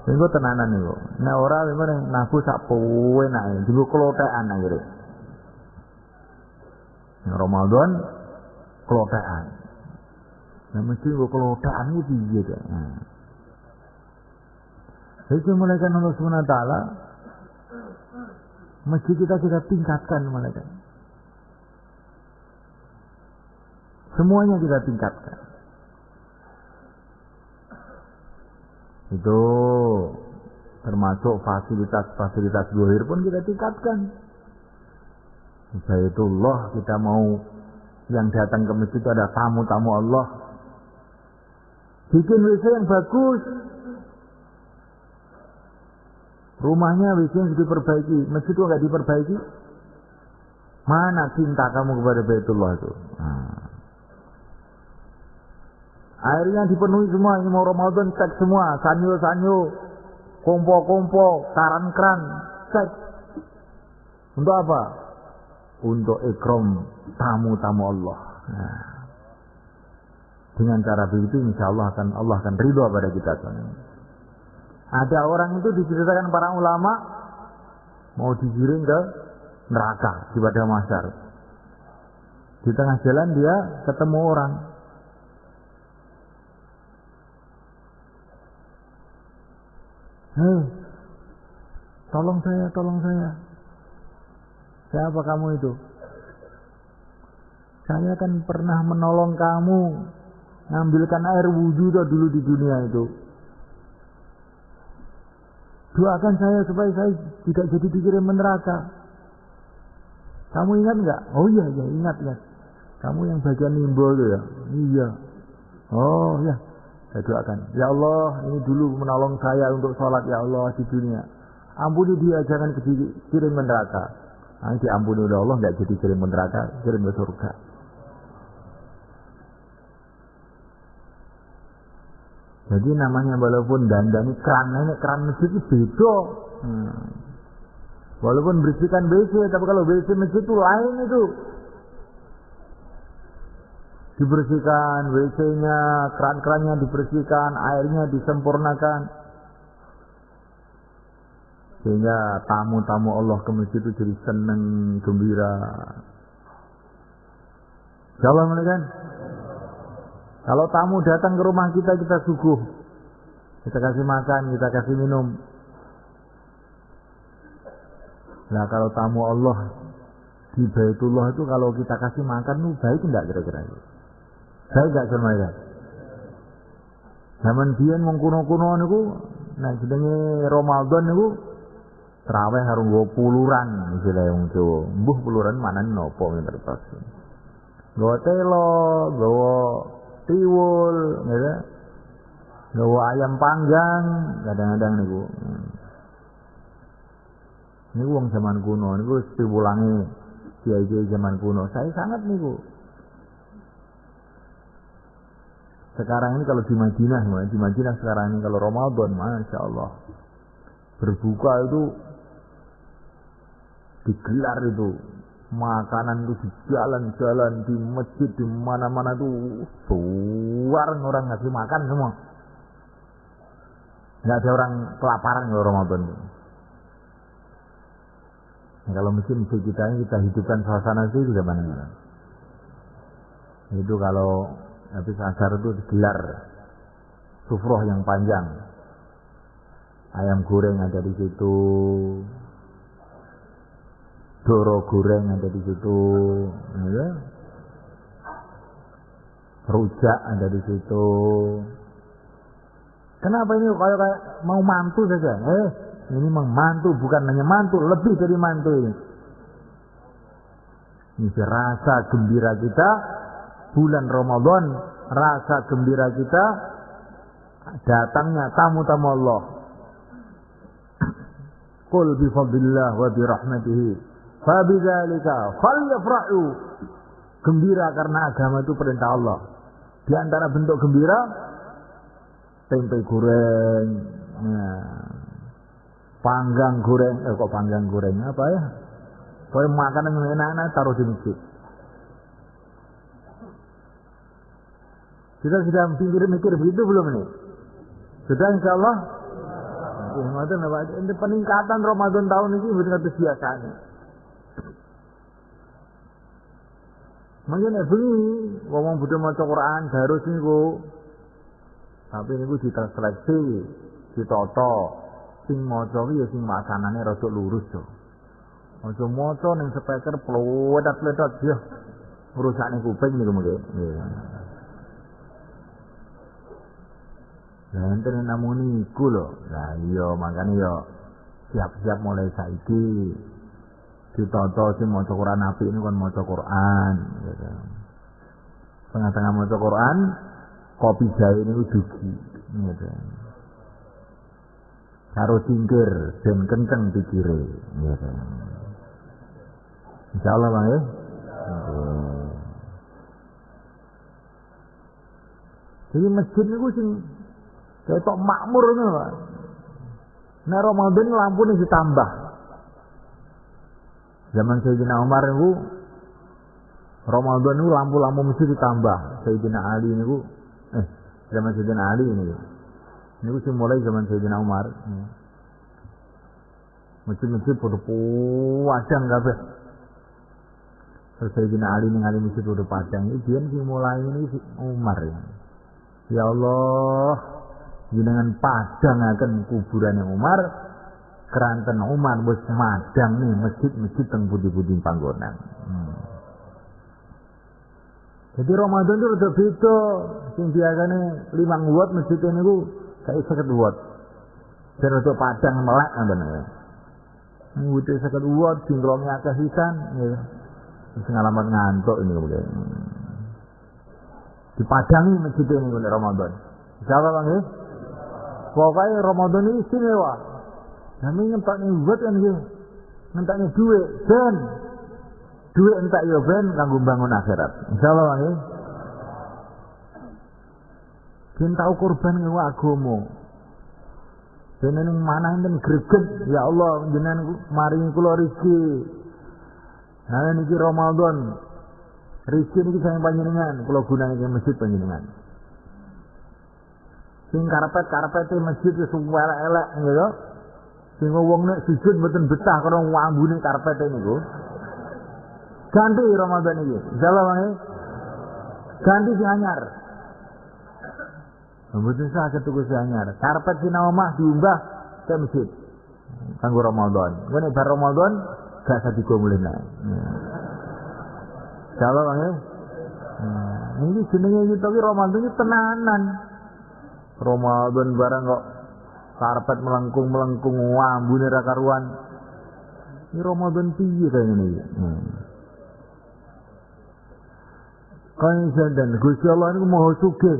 Ini tenanan nih kok. Nah orang memang nabu sak powe nak, juga kelotean akhirnya. Ramadan kelotean. Nah mesti gue kelotean itu dia deh. Itu malaikat Allah Subhanahu Wa Taala mesti kita tingkatkan malaikat. Semuanya kita tingkatkan. Itu termasuk fasilitas-fasilitas zahir pun kita tingkatkan. Baitullah kita mau yang datang ke masjid itu ada tamu-tamu Allah. Bikin WC yang bagus. Rumahnya WC yang diperbaiki, masjid itu nggak diperbaiki. Mana cinta kamu kepada Baitullah itu? Airnya dipenuhi semua, ini mau Ramadan cek semua, sanyo-sanyo, kompo-kompo, karan-keran, cek. Untuk apa? Untuk ikram tamu-tamu Allah. Nah, dengan cara begitu insya Allah akan ridho pada kita. Ada orang itu diceritakan para ulama mau digiring ke neraka di padang mahsyar. Di tengah jalan dia ketemu orang. Hei, tolong saya. Siapa kamu itu? Saya kan pernah menolong kamu, ngambilkan air wudhu dulu di dunia itu. Doakan saya supaya saya tidak jadi dikirim neraka. Kamu ingat nggak? Oh iya, ingat. Kamu yang bagian nimbo itu ya? Iya. Oh ya. Saya doakan, ya Allah ini dulu menolong saya untuk sholat ya Allah di dunia. Ampuni dia jangan kirim ke neraka. Nah, diampuni oleh Allah nggak jadi kirim ke neraka, kirim ke surga. Jadi namanya walaupun dandani keran masjid itu beda. Walaupun bersihkan WC, tapi kalau WC masjid itu lain itu. Dibersihkan WC-nya, keran-kerannya dibersihkan, airnya disempurnakan. Sehingga tamu-tamu Allah ke masjid itu jadi senang, gembira. Jalan kan? Kalau tamu datang ke rumah kita suguh. Kita kasih makan, kita kasih minum. Nah kalau tamu Allah di Baitullah itu kalau kita kasih makan itu baik enggak kira-kira? Baik enggak sama ya? Zaman biyen wong kuno-kuno niku nek jenenge Ramadan niku traweh karo nggo puluran istilahé wong Jawa. Mbuh puluran manane napa ngertos. Nggawa telo, nggawa tiwul, gitu. Nggawa ayam panggang kadang-kadang niku. Niku wong zaman kuno niku piwulange kiai-kiai zaman kuno. Saya sangat niku. Sekarang ini kalau di Madinah sekarang ini kalau Ramadan, Masya Allah, berbuka itu digelar itu, makanan itu di jalan-jalan, di masjid, di mana-mana itu, orang ngasih makan semua. Nggak ada orang kelaparan kalau Ramadan. Nah, kalau masjid kita hidupkan suasana itu juga mana? Itu kalau habis asar itu digelar sufroh yang panjang, ayam goreng ada di situ, doro goreng ada di situ, ya. Rujak ada di situ. Kenapa ini kayak mau mantu saja? Ini memang mantu, bukan hanya mantu, lebih dari mantu ini. Ini rasa gembira kita. Bulan Ramadan, rasa gembira kita datangnya tamu-tamu Allah. Qul bi fadlillah wa bi rahmatihi fa bidzalika falyafrahu. Gembira karena agama itu perintah Allah. Di antara bentuk gembira tempe goreng, panggang goreng, kok panggang goreng apa ya? Pokoknya makanan yang enak-enak taruh di masjid. Kita sudah mikir begitu belum ini? Sudah insya Allah? Ini peningkatan Ramadan tahun ini benar biasa. Mungkin bengi ngomong budhe maca Quran harus niku. Tapi niku ditranslasi, ditata. Sing maca iki ya sing makanane rada lurus to. Aja maca ning speaker pledat-pledat ya. Rusakne kuping niku mengke. Nah, enten namung niku lho. Lah iya makane yo siap-siap mulai saiki. Ditata sing maca Quran apik niku kon maca Quran gitu. Tengah-tengah maca Quran, kopi jahe niku dugi gitu. Karo cingkir ben kenceng pikire gitu. Insyaallah Bang ya. Jadi masjid niku sing ketok makmur ngono, Pak. Nek Ramadan lampune ditambah. Zaman Sayyidina Umar niku Ramadan niku lampu-lampu mesti ditambah. Sayyidina Ali niku zaman Sayyidina Ali niku. Niku sing mulai zaman Sayyidina Umar. Masjid-masjid padha padang kabeh. Terus Sayyidina Ali ningali masjid padha padang. Iki biyen sing mulai ini Umar ya. Ya Allah, jenengan padangaken kuburan Umar, keranten Umar wis madang nih masjid-masjid teng pundi-pundi panggonan. Jadi Ramadan itu udah beda. Sing biasane 5 watt masjid niku kayak 50 watt. Dan untuk padang melek ngoten ya. Ngute 50 watt singklonge akeh sisan ya. Sing alamat ngantuk ini kemudian. Dipadangi masjid ini pada Ramadan. Insyaallah Bang ya. Pokoknya Ramadan ini istimewa. Kami ngentaknya buat kan ya. Ngentaknya duit ben. Duit entak ya ben kanggo bangun akhirat. Insyaallah Bang ya. Ben tau korban ngewa agama. Ben ning mana enten greget ya Allah jenengan maringi kula rezeki. Nah niki Ramadan. Rezeki niki sayang panjenengan, kula gunake masjid panjenengan. Sing karpet-karpete masjid wis elek-elek gitu. Sing wong nek sujud mboten betah karo wambune karpete niku. Ganti Ramadan iki. Insyaallah Bang. Ganti sing anyar. Mboten saged tuku sing anyar. Karpet sing omah diumbah ke masjid. Kanggo Ramadan. Nek bar Ramadan gak usah digomulin ae. Insyaallah Bang ya. Ini jenenge kita ki Ramadan iki tenanan. Ramadan barang kok karpet melengkung ambune ra karuan. Ini Ramadan piye kaya ngene iki? Kaya dan Gusti Allah niku Maha Sugih.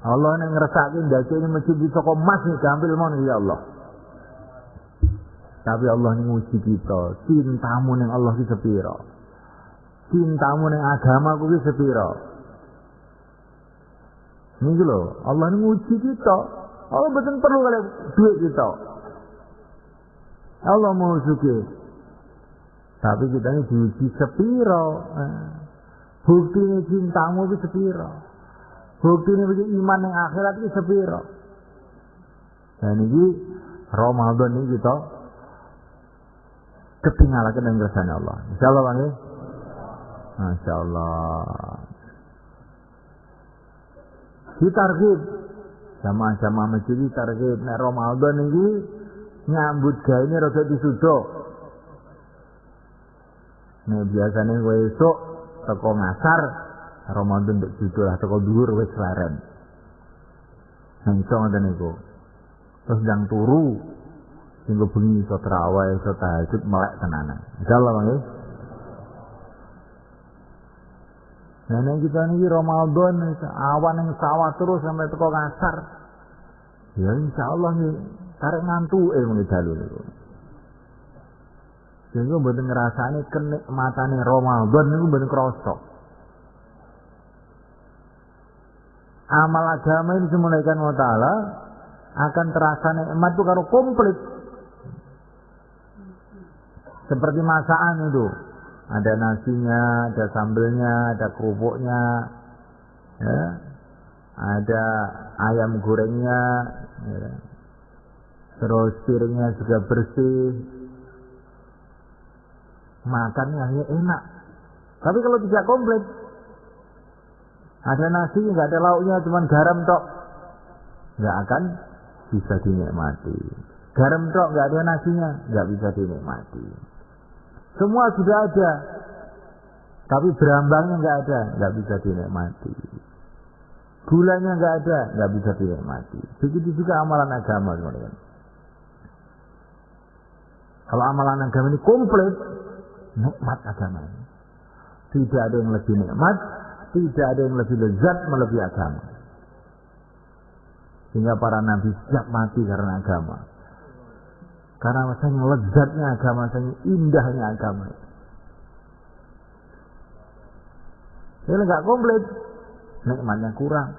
Allah nek ngersake ndakene masjid di toko emas nih gampil mon ya Allah. Tapi Allah ning nguji kita, cintamu ning Allah ki sepira? Cintamu ning agama ku ki sepira? Niki lho, Allah ning nguji kita. Allah mboten perlu kali duit kita. Allah mau sugih. Tapi kita ini diuji sepira. Bukti ini cintamu ki sepira? Bukti ini iman yang akhirat ki sepira? Dan ini Ramadan ini kita ketinggalan dengan kersane Allah. Insyaallah Bang. Masyaallah. Ditarghib jamaah-jamaah masjid ditarghib nek Ramadan iki nyambut gawe ini rada disudo. Nek biasane kowe esuk teko ngasar Ramadan ndek judul lah teko dhuwur wis leren. Nang iso ngoten niku. Terus ndang turu sing bengi iso tarawih iso tahajud melek tenanan. Insyaallah mangke. Nah, kita ini Ramadan awan yang sawah terus sampai teko ngasar. Ya insyaallah nih tarik ngantuke mengki dalu niku. Sehingga mboten ngrasani kenikmatane Ramadan niku mboten krasa. Amal agama ini dimulaikan Allah Ta'ala akan terasa nikmat itu karo komplit. Seperti masakan itu. Ada nasinya, ada sambelnya, ada kerupuknya, ya, ada ayam gorengnya, ya. Terus piringnya juga bersih, makannya enak. Tapi kalau tidak komplit, ada nasi, nggak ada lauknya, cuma garam tok, nggak akan bisa dinikmati. Garam tok, nggak ada nasinya, nggak bisa dinikmati. Semua sudah ada, tapi berambangnya nggak ada, nggak bisa dinikmati. Gulanya nggak ada, nggak bisa dinikmati. Begitu juga amalan agama, teman-teman. Kalau amalan agama ini komplit, nikmat agama ini. Tidak ada yang lebih nikmat, tidak ada yang lebih lezat melebihi agama. Sehingga para nabi siap mati karena agama. Karena rasanya lezatnya agama, rasanya indahnya agama. Ini enggak komplit, nikmatnya kurang.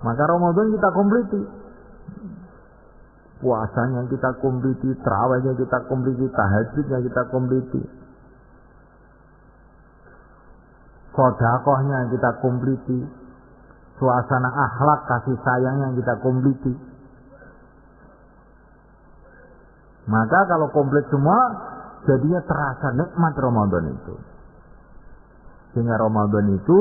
Maka Ramadan kita kompliti. Puasanya kita kompliti, tarawihnya kita kompliti, tahajudnya kita kompliti. Sedekahnya kita kompliti. Suasana akhlak kasih sayangnya kita kompliti. Maka kalau komplit semua, jadinya terasa nikmat Ramadan itu. Sehingga Ramadan itu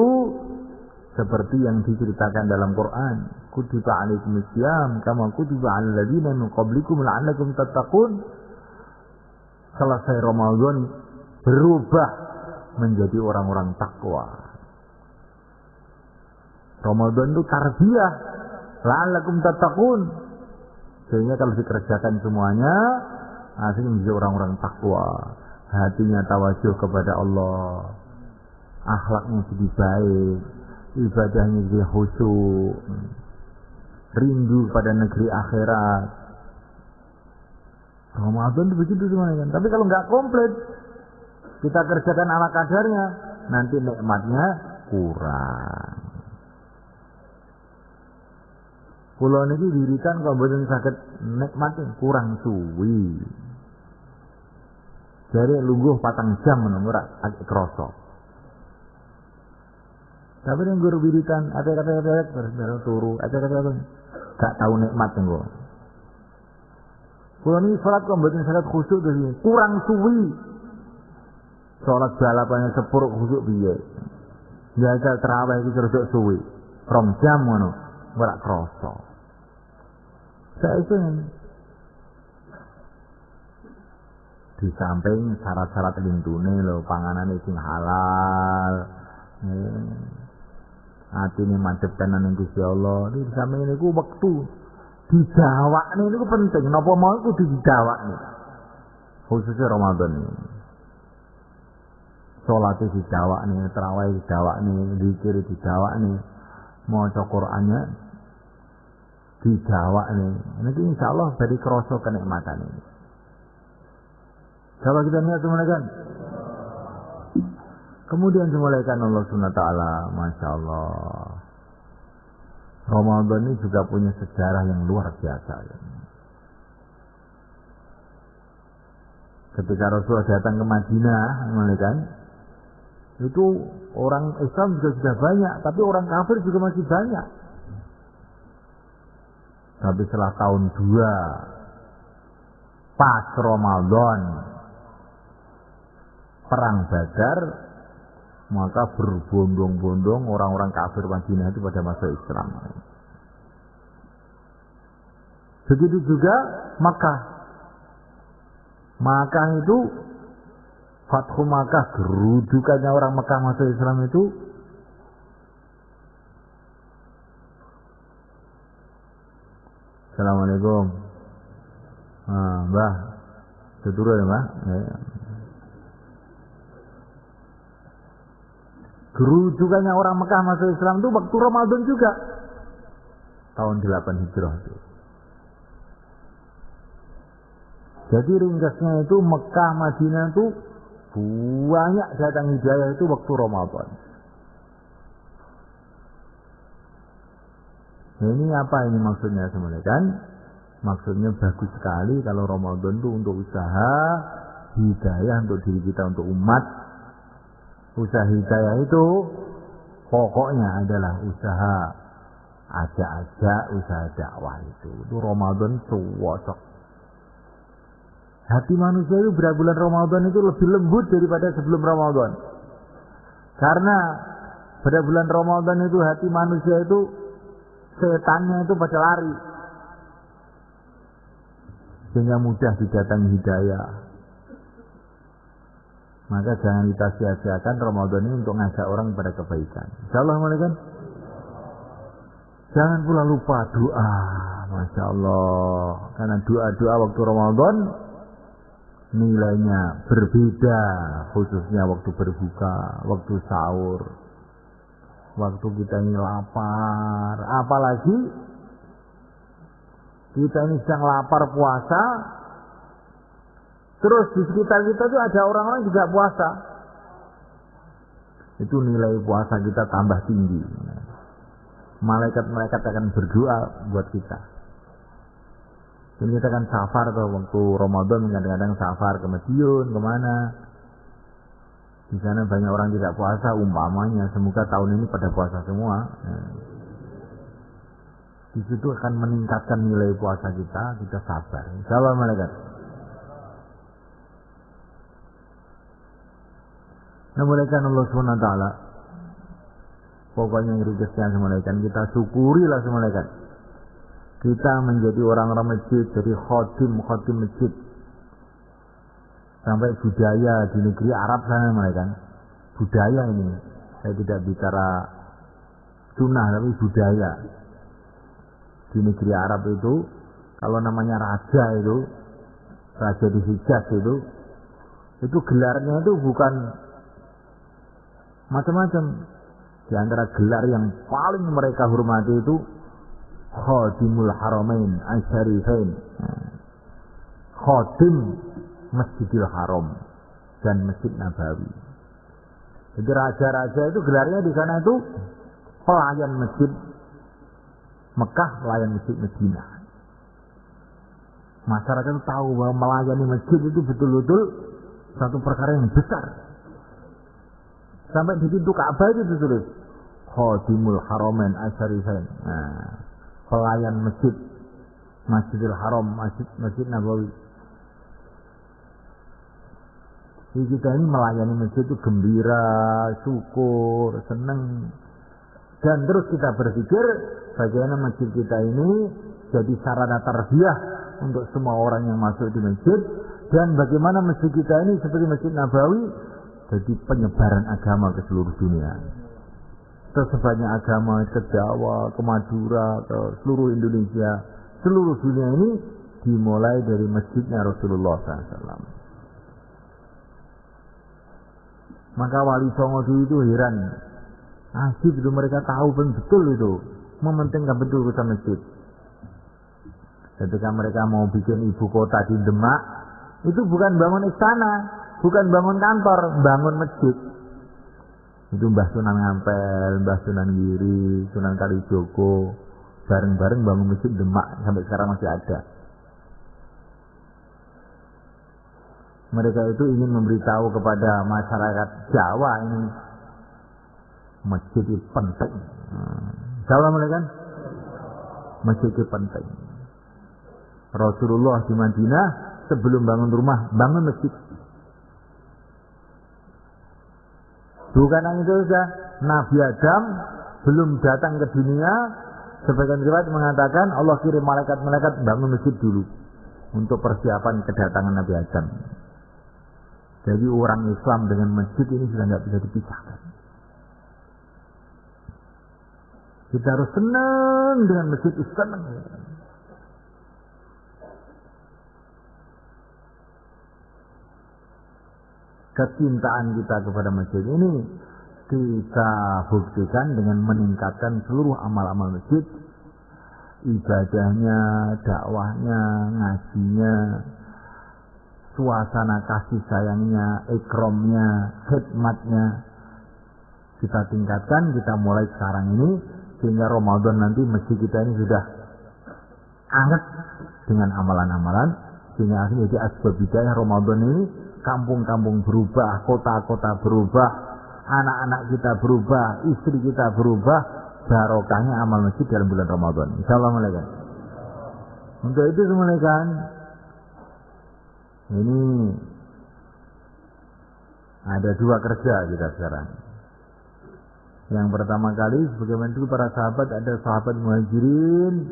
seperti yang diceritakan dalam Quran. Kutiba alaikumusiyam kama kutiba alal ladzina min qablikum la'allakum tattaqun. Selesai Ramadan berubah menjadi orang-orang takwa. Ramadan itu tarbiyah la'allakum tattaqun. Sehingga kalau dikerjakan semuanya akhirnya menjadi orang-orang takwa, hatinya tawajuh kepada Allah, akhlaknya jadi baik, ibadahnya jadi khusyuk, rindu pada negeri akhirat. Ramadan itu begitu semuanya kan. Tapi kalau nggak komplit, kita kerjakan ala kadarnya, nanti nikmatnya kurang. Kula niki wiritan kok mboten saged nikmati kurang suwi. Jare lungguh 4 jam ngono ora krasa. Tapi ning guru wiritan ate-ate terus turu, ate-ate gak tau nikmat engko. Kula niki salat kok mboten saged khusyuk terus kurang suwi. Salat balapannya sepur khusyuk piye? Jajal tarawih iki terus suwi. 2 jam ngono. Ora krasa. Saiki di samping syarat-syarat lintune lho, panganan sing halal. atine madhep tenan ning Gusti Allah. Iki sampeyan niku wektu dijawakne niku penting. Napa mau kudu dijawakne. Khususnya Ramadan ini. Salate dijawakne, tarawih dijawakne, zikir dijawakne, maca Qur'annya dijawakne. Nanti insyaallah dari krasa kenikmatan ini. Coba kita niat semulakan. Kemudian semulaikan Allah SWT, Masya Allah. Ramadan ini juga punya sejarah yang luar biasa. Ketika Rasulullah datang ke Madinah, semulaikan, itu orang Islam juga sudah banyak, tapi orang kafir juga masih banyak. Tapi setelah tahun 2 pas Ramadan perang Badar, maka berbondong-bondong orang-orang kafir Madinah itu pada masuk Islam. Begitu juga Makkah. Makkah itu Fathu Makkah, gerujukannya orang Makkah masuk Islam itu Assalamualaikum. Mbah. Seturun ya, Mbah? Ya. Gerujukannya orang Mekah masuk Islam itu waktu Ramadan juga. Tahun 8 Hijrah itu. Jadi ringkasnya itu Mekah, Madinah itu banyak datang hidayah itu waktu Ramadan. Nah, ini apa ini maksudnya sebenarnya kan? Maksudnya bagus sekali kalau Ramadan itu untuk usaha hidayah untuk diri kita, untuk umat. Usaha hidayah itu pokoknya adalah usaha ajak-ajak, usaha dakwah itu. Itu Ramadan cocok. Hati manusia itu pada bulan Ramadan itu lebih lembut daripada sebelum Ramadan. Karena pada bulan Ramadan itu hati manusia itu setannya itu pada lari. Sehingga mudah didatangi hidayah. Maka jangan kita sia-siakan Ramadan ini untuk ngajak orang pada kebaikan. Insyaallah kan? Jangan pula lupa doa. Masya Allah. Karena doa-doa waktu Ramadan nilainya berbeda. Khususnya waktu berbuka, waktu sahur, waktu kita ini lapar. Apalagi kita ini sedang lapar puasa, terus di sekitar kita tuh ada orang-orang juga puasa. Itu nilai puasa kita tambah tinggi. Malaikat-malaikat akan berdoa buat kita. Jadi kita kan safar ke waktu Ramadan, kadang-kadang safar ke Madiun, kemana. Di sana banyak orang tidak puasa, umpamanya. Semoga tahun ini pada puasa semua. Di situ akan meningkatkan nilai puasa kita sabar. Insyaallah malaikat. Nah, malaikat Allah SWT. Pokoknya yang ringkasnya malaikat, kita syukurilah malaikat. Kita menjadi orang-orang masjid, jadi khotim masjid. Sampai budaya di negeri Arab sana malaikat. Budaya ini, saya tidak bicara sunnah tapi budaya. Di negeri Arab itu, kalau namanya raja di Hijaz itu gelarnya itu bukan macam-macam. Di antara gelar yang paling mereka hormati itu Khadimul Haramain Asyarifain, Khadim Masjidil Haram dan Masjid Nabawi. Jadi raja-raja itu gelarnya di sana itu pelayan masjid Mekah, pelayan masjid Madinah. Masyarakat itu tahu bahwa melayani masjid itu betul-betul satu perkara yang besar. Sampai di pintu Ka'bah itu ditulis Khadimul Haramain Asyarifain. Nah, pelayan masjid Masjidil Haram, Masjid Nabawi. Jadi kita ini melayani masjid itu gembira, syukur, senang. Dan terus kita berpikir bagaimana masjid kita ini jadi sarana tarbiyah untuk semua orang yang masuk di masjid. Dan bagaimana masjid kita ini seperti Masjid Nabawi jadi penyebaran agama ke seluruh dunia. tersebarnya agama ke Jawa, ke Madura, ke seluruh Indonesia, seluruh dunia ini dimulai dari masjidnya Rasulullah SAW. Maka Wali Songo itu heran, asik itu mereka tahu betul itu, mementingkan betul urusan masjid. Ketika mereka mau bikin ibu kota di Demak, itu bukan bangun istana, bukan bangun kantor, bangun masjid. Itu Mbah Sunan Ngampel, Mbah Sunan Giri, Sunan Kalijogo, bareng-bareng bangun masjid Demak, sampai sekarang masih ada. Mereka itu ingin memberitahu kepada masyarakat Jawa ini, masjid itu penting. Jawa mereka kan? Masjid itu penting. Rasulullah di Madinah sebelum bangun rumah, bangun masjid. Bukan hanya itu saja, Nabi Adam belum datang ke dunia, sebagian riwayat mengatakan Allah kirim malaikat-malaikat bangun masjid dulu untuk persiapan kedatangan Nabi Adam. Jadi orang Islam dengan masjid ini sudah tidak bisa dipisahkan. Kita harus senang dengan masjid, senang. Kecintaan kita kepada masjid ini kita buktikan dengan meningkatkan seluruh amal-amal masjid, ibadahnya, dakwahnya, ngajinya, suasana kasih sayangnya, ikromnya, khidmatnya kita tingkatkan. Kita mulai sekarang ini sehingga Ramadan nanti masjid kita ini sudah anget dengan amalan-amalan, sehingga akhirnya jadi asbab hidayah Ramadan ini. Kampung-kampung berubah, kota-kota berubah, anak-anak kita berubah, istri kita berubah, barokahnya amal masjid dalam bulan Ramadan. Insyaallah malaikat. Untuk itu malaikat, ini ada dua kerja kita sekarang. Yang pertama kali, sebagaimana dulu para sahabat, ada sahabat muhajirin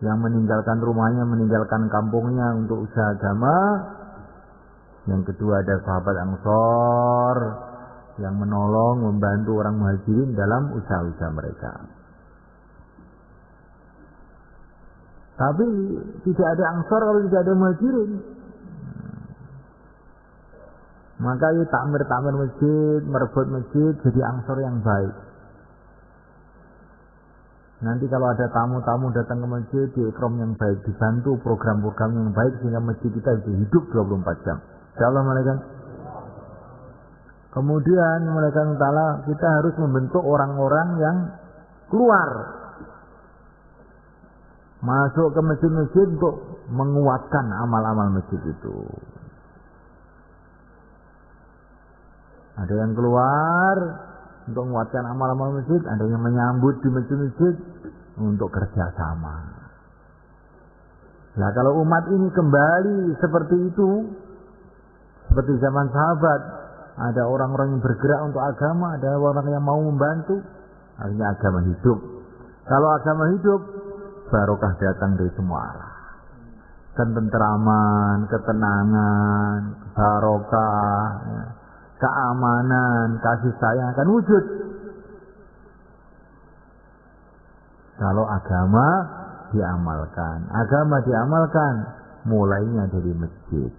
yang meninggalkan rumahnya, meninggalkan kampungnya untuk usaha agama. Yang kedua ada sahabat Ansor yang menolong, membantu orang muhajirin dalam usaha-usaha mereka. Tapi tidak ada Ansor kalau tidak ada muhajirin. Maka ya takmir masjid, merebut masjid, jadi Ansor yang baik. Nanti kalau ada tamu-tamu datang ke masjid, di ikram yang baik, dibantu program-program yang baik sehingga masjid kita bisa hidup 24 jam. Insyaallah malaikat. Kemudian malaikat Ta'ala, kita harus membentuk orang-orang yang keluar masuk ke masjid-masjid untuk menguatkan amal-amal masjid itu. Ada yang keluar untuk menguatkan amal-amal masjid, ada yang menyambut di masjid-masjid untuk kerjasama. Nah kalau umat ini kembali seperti itu, seperti zaman sahabat, ada orang-orang yang bergerak untuk agama, ada orang yang mau membantu, akhirnya agama hidup. Kalau agama hidup, barokah datang dari semua arah. Ketentraman, ketenangan, barokah, keamanan, kasih sayang akan wujud. Kalau agama diamalkan, mulainya dari masjid.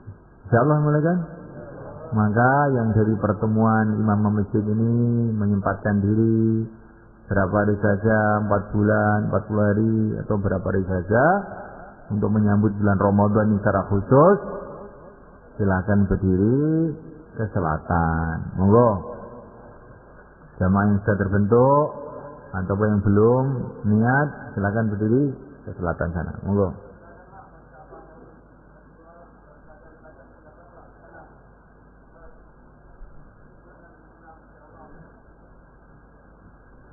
Insyaallah malaikat. Maka yang dari pertemuan imam masjid ini menyempatkan diri berapa hari saja, 4 bulan, 40 hari atau berapa hari saja untuk menyambut bulan Ramadan ini secara khusus, silakan berdiri ke selatan. Monggo. Jamaah yang sudah terbentuk ataupun yang belum niat, silakan berdiri ke selatan sana. Monggo.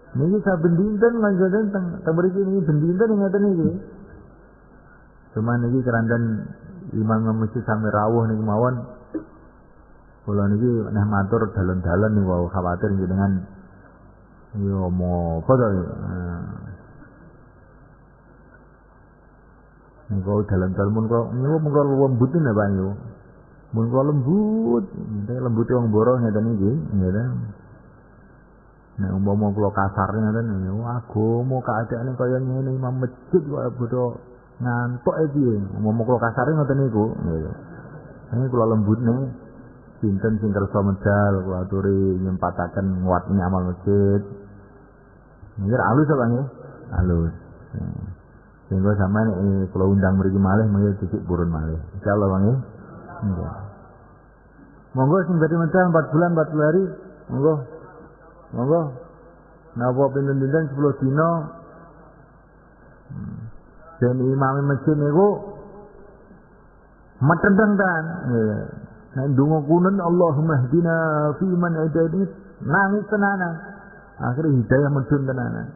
Niki saben dinten lanjutan teng mriki niki ben dinten ngeten niki. Cuma niki keranten imam masjid sami rawuh niki mawon. Kula niki neh matur dalan-dalan niku wau khawatir jenengan yo mau apa to. Niku dalan-dalan mun kula niku mun kula lembut napa Pak niku. Mun kula lembut, lembute wong boro ngeten niki, nggih. Nek umpama kula kasarne ngoten agama keadaane kaya ngene imam masjid kok bodho ngantuk piye. Umpama kula kasarne ngoten niku. Ini kula lembutne sinten sing kersa medal kula aturi nyempataken nguatne amal masjid. Nggih alus apa nggih? Alus. Sehingga sampeyan kula undang mriki malih mengko dicik purun malih. Insyaallah nggih. Nggih. Monggo sing badhe medal 4 bulan 40 hari, monggo. Monggo. Napa pinten-pinten 10 dina. Dan imam masjid niku matendang kan. Nek ndonga kunun Allahumma hdina fi man hadait nangis tenanan. Akhire hidayah medun tenanan.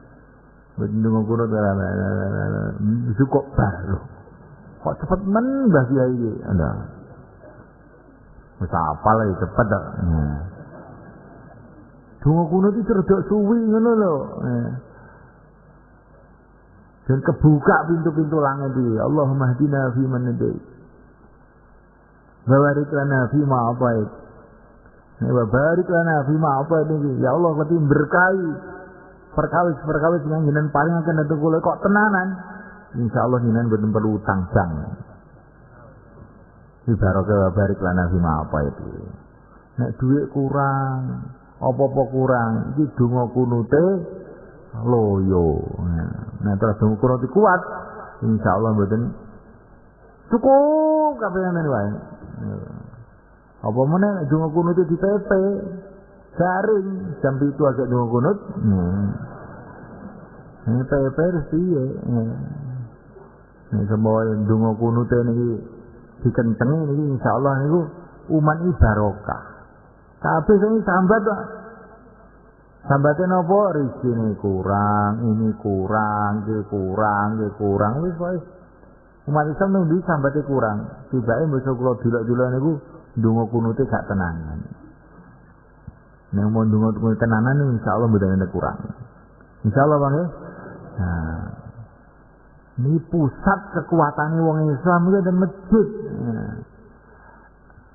Ndonga kunun cukup baru. Kok cepet men Mbah Kiai iki. Anda. Wis apal iki cepet dak. Donga kunut iki rada suwi ngono lho. Dan kebuka pintu-pintu langit iki. Allahumma hdina fi man hadait. Wa barik lana fi ma atait. Wa barik lana fi ma atait iki. Ya Allah keti berkahi perkawis yang jenengan paling akan datang kula kok tenanan. Insyaallah jenengan boten perlu utang jang. Ibaratnya wa barik lana fi ma atait. Nek duit kurang, apa-apa kurang, iki donga kunute loyo. Nah, terus donga kunut kuat, insyaallah mboten cukup kabeh ngene wae. Apa meneh donga kunut di TP garing jam 7 agak donga kunut. Ini TP piye? Nek semua donga kunute niki dikentengi niki insyaallah niku umat iki barokah. Kabeh sing sambat kok. Sambate napa? Rezeki kurang, ini kurang, iki kurang, wis wae. Umat Islam nang ndi sambate kurang. Tibake mesti kula dilok-dilok niku ndonga kunute gak tenanan. Nek mau ndonga kunute tenanan insyaallah mboten ana kurang. Insyaallah Bang ya. Nah. Ini pusat kekuatane wong Islam iki ten masjid.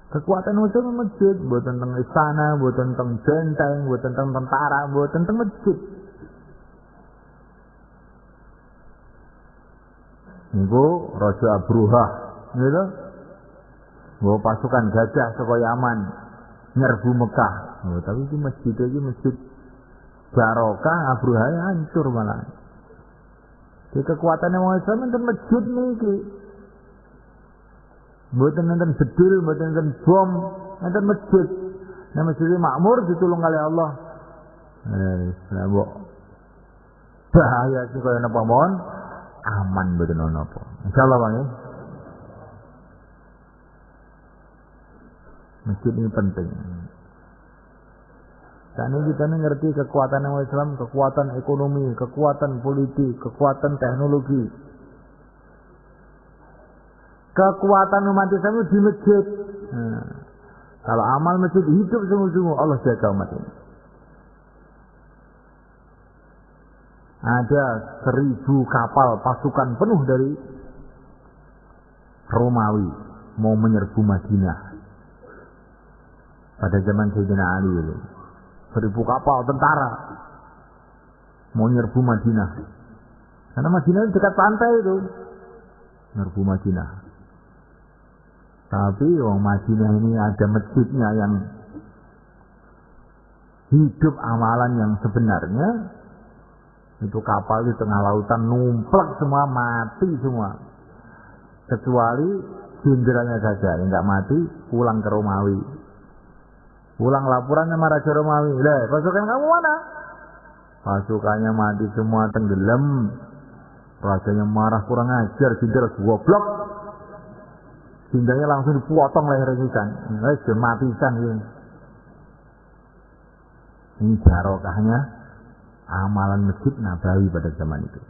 Kekuatan muslim masjid, buat tentang istana, buat tentang benteng, buat tentang tentara, buat tentang masjid. Niku Raja Abruhah, gitu. Bawa pasukan gajah saka Yaman nyerbu Mekah. Oh, tapi itu masjid barokah, Abruhah hancur malah. Di kekuatan yang Islam itu masjid niki. Mboten nenten bedil, mboten nenten bom, nenten masjid. Nah masjid makmur ditulung oleh Allah. Mbok bahaya sing kaya napa mawon aman mboten ana apa. Insyaallah Bang ya. Masjid ini penting. Karena kita ngerti kekuatan Islam, kekuatan ekonomi, kekuatan politik, kekuatan teknologi. Kekuatan umat Islam di masjid. Kalau amal masjid hidup sungguh-sungguh, Allah jaga umat ini. Ada 1000 kapal pasukan penuh dari Romawi mau menyerbu Madinah pada zaman Sayyidina Ali itu. 1000 kapal tentara mau menyerbu Madinah. Karena Madinah dekat pantai itu. Menyerbu Madinah. Tapi wong Madinah ini ada masjidnya yang hidup amalan yang sebenarnya. Itu kapal di tengah lautan numplek semua, mati semua. Kecuali jenderalnya saja yang enggak mati, pulang ke Romawi. Pulang laporan sama Raja Romawi. Lah, pasukan kamu mana? Pasukannya mati semua, tenggelam. Rajanya marah, kurang ajar, jenderal goblok. Sindangnya langsung dipotong lehernya kan. Sudah mati kan ini. Ini barokahnya amalan masjid Nabawi pada zaman itu.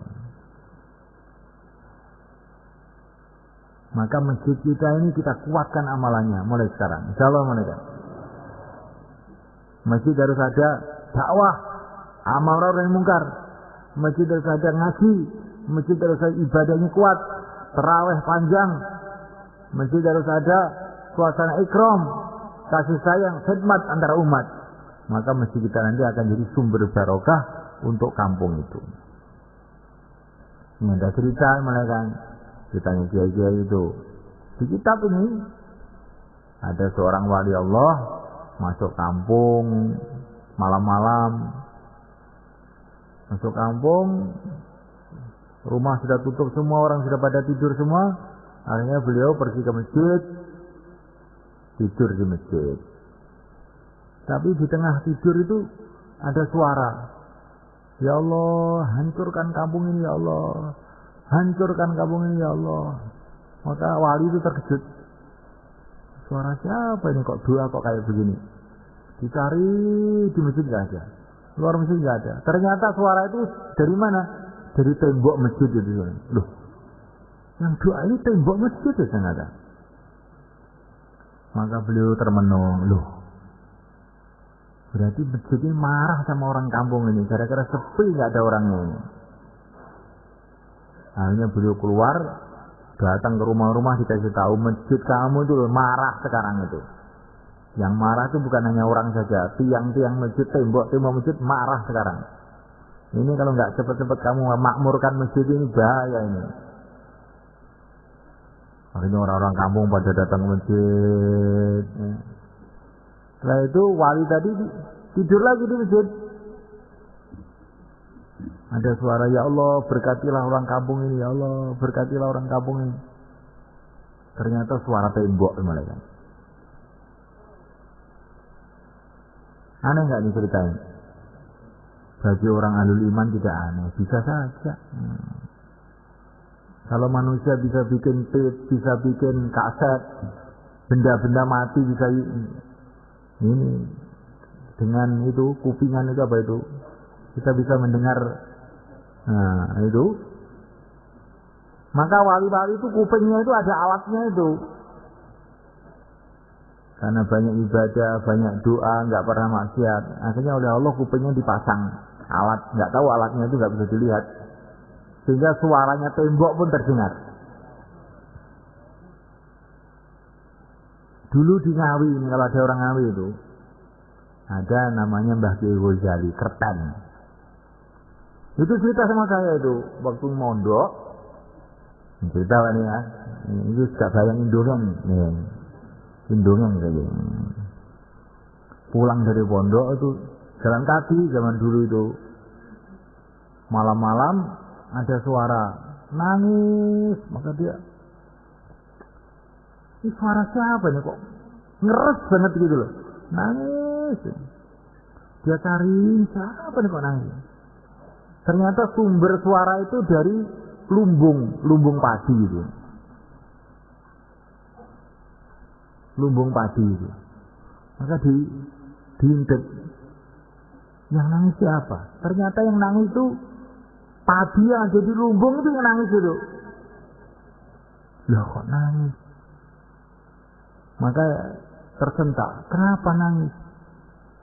Maka masjid kita ini kita kuatkan amalannya mulai sekarang. Insyaallah mereka. Masjid harus ada dakwah, amal ma'ruf nahi munkar. Masjid harus ada ngaji, masjid harus ada ibadahnya kuat, tarawih panjang. Masjid harus ada suasana ikram, kasih sayang, khidmat antara umat. maka masjid kita nanti akan jadi sumber barokah untuk kampung itu. Ini ada cerita mereka, ceritanya kiai-kiai itu. Di kitab ini ada seorang wali Allah masuk kampung malam-malam. Masuk kampung, rumah sudah tutup semua, orang sudah pada tidur semua. Akhirnya beliau pergi ke masjid, tidur di masjid. Tapi di tengah tidur itu ada suara, ya Allah, hancurkan kampung ini ya Allah, hancurkan kampung ini ya Allah. Maka wali itu terkejut. Suara siapa ini kok doa kok kayak begini? Dicari di masjid nggak ada, luar masjid nggak ada. Ternyata suara itu dari mana? Dari tembok masjid itu. Loh, yang doa ini tembok masjid itu ternyata. Maka beliau termenung, loh, berarti masjid ini marah sama orang kampung ini, gara-gara sepi nggak ada orangnya ini. Akhirnya beliau keluar, datang ke rumah-rumah, dikasih tahu masjid kamu itu marah sekarang itu. Yang marah itu bukan hanya orang saja, tiang-tiang masjid, tembok-tembok masjid marah sekarang. Ini kalau nggak cepat-cepat kamu makmurkan masjid ini bahaya ini. Akhirnya orang-orang kampung pada datang ke masjid. Setelah itu wali tadi tidur lagi di masjid. Ada suara, ya Allah berkatilah orang kampung ini, ya Allah berkatilah orang kampung ini. Ternyata suara tembok mereka. Aneh nggak diceritain? Bagi orang ahlul iman tidak aneh, bisa saja. Kalau manusia bisa bikin tape, bisa bikin kaset, benda-benda mati bisa ini dengan itu kupingan itu apa itu? Kita bisa mendengar, nah itu. Maka wali-wali itu kupingnya itu ada alatnya itu. Karena banyak ibadah, banyak doa, nggak pernah maksiat. Akhirnya oleh Allah kupingnya dipasang alat, nggak tahu alatnya itu nggak bisa dilihat. Sehingga suaranya tembok pun terdengar. Dulu di Ngawi ini, kalau ada orang Ngawi itu, ada namanya Mbah Kiai Ghazali, Kerten. Itu cerita sama saya itu, waktu mondok, cerita ini ya, ini sudah bayangin dongeng nih. Indongeng saja. Pulang dari pondok itu jalan kaki zaman dulu itu. Malam-malam ada suara nangis, maka dia, ini suara siapa nih kok ngeres banget gitu loh, nangis. Dia cari siapa nih kok nangis. Ternyata sumber suara itu dari lumbung padi itu. Lumbung padi itu. Maka diintip, yang nangis siapa? Ternyata yang nangis itu padi yang ada di lumbung itu yang nangis itu. Loh kok nangis? Maka tersentak, kenapa nangis?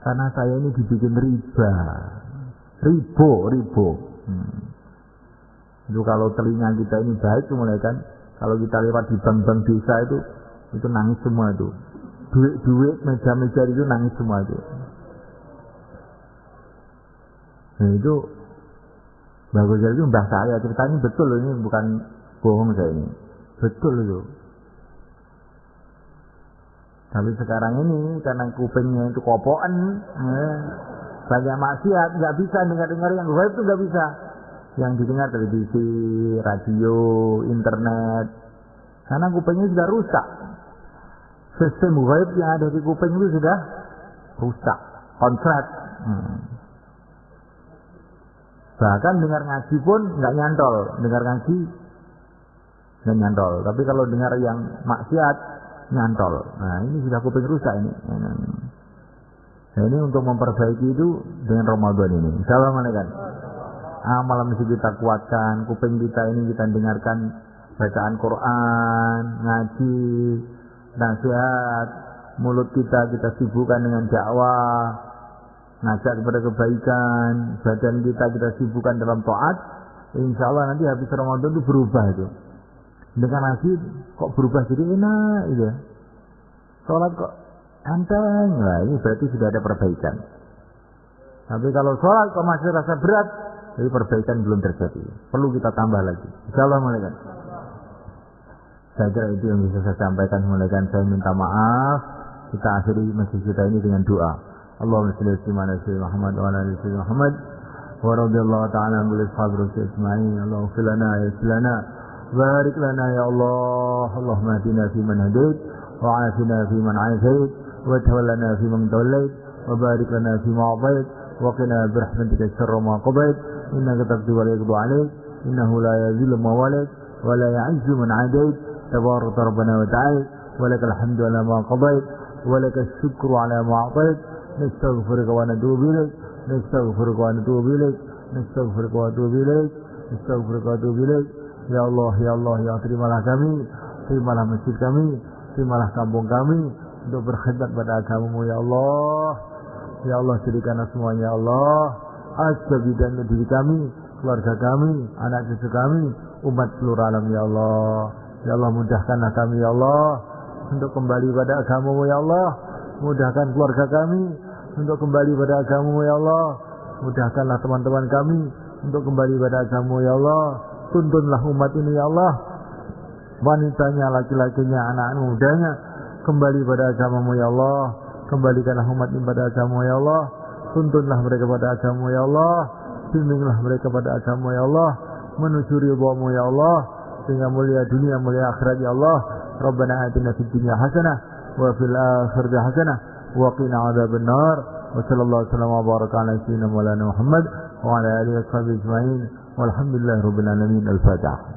Karena saya ini dibikin ribo. Itu kalau telinga kita ini baik mulai kan, kalau kita lewat di bank-bank desa itu nangis semua itu. Duit, meja-meja itu nangis semua itu. Nah itu bagus itu mbah saya, ceritanya betul ini, bukan bohong saya ini. Betul itu. Tapi sekarang ini karena kupingnya itu kopoan, banyak maksiat, nggak bisa dengar yang gaib itu nggak bisa. Yang didengar televisi, radio, internet, karena kupingnya sudah rusak. Sistem gaib yang ada di kuping itu sudah rusak, konslet. Bahkan dengar ngaji pun nggak nyantol, dengar ngaji nggak nyantol. Tapi kalau dengar yang maksiat nyantol. Nah ini sudah kuping rusak ini. Nah ini untuk memperbaiki itu dengan Ramadan ini. Assalamualaikum. Malam mesti kita kuatkan, kuping kita ini kita dengarkan bacaan Quran, ngaji, nasihat, mulut kita sibukkan dengan dakwah, ngajak kepada kebaikan, badan kita sibukkan dalam taat. Insya Allah nanti habis Ramadan itu berubah itu. Dengan nasi kok berubah jadi enak gitu. Sholat kok enteng, nah ini berarti sudah ada perbaikan. Tapi kalau sholat kok masih rasa berat, jadi perbaikan belum terjadi. Perlu kita tambah lagi. Insyaallah mulaikan. Saya kira itu yang bisa saya sampaikan. Mulaikan saya minta maaf. Kita akhiri masjid kita ini dengan doa. Allahumma shalli ala sayyidina Muhammad wa ala ali sayyidina Muhammad. Wa radhiyallahu ta'ala an ashab rasul ajma'in. Allahumma fil lana yassir lana. Barik lana ya Allah. Allahumma hadina fi man hadait wa 'afina fi man 'afait wa tawallana fi man tawallait wa barik lana fi ma 'atait wa qina bi rahmatika syarra ma qadait. Innaka taqdi wa la yuqda 'alaik. Innahu la yazillu man walayt wa la ya'izzu man 'adait. Tabarak rabbana wa ta'ala. Wa lakal hamdu ala ma qadait wa lakal syukru ala ma 'atait. Nastaghfiruka wa natubu ilaik. Nastaghfiruka wa natubu ilaik. Nastaghfiruka wa natubu ilaik. Nastaghfiruka wa natubu ilaik. Ya Allah, ya Allah, ya terimalah kami, terimalah masjid kami, terimalah kampung kami untuk berkhidmat pada agama-Mu ya Allah. Ya Allah, jadikanlah semuanya ya Allah asbabidan diri kami, keluarga kami, anak cucu kami, umat seluruh alam ya Allah. Ya Allah, mudahkanlah kami ya Allah untuk kembali pada agama-Mu ya Allah. Mudahkan keluarga kami untuk kembali pada agama-Mu ya Allah. Mudahkanlah teman-teman kami untuk kembali pada agama-Mu ya Allah. Tuntunlah umat ini ya Allah, wanitanya, laki-lakinya, anak-anak mudanya kembali pada agama-Mu ya Allah. Kembalikanlah umat ini pada agama-Mu ya Allah. Tuntunlah mereka pada agama-Mu ya Allah. Bimbinglah mereka pada agama-Mu ya Allah, menuju ridha-Mu ya Allah, sehingga mulia dunia, mulia akhirat ya Allah. Rabbana atina fid dunya hasanah wa fil akhirati hasanah wa qina adzabannar. Wa sallallahu alaihi wa baraka ala sayyidina Maulana Muhammad wa ala alihi wa sahbihi ajma'in. Walhamdulillah rabbil alamin. Al-Fatihah.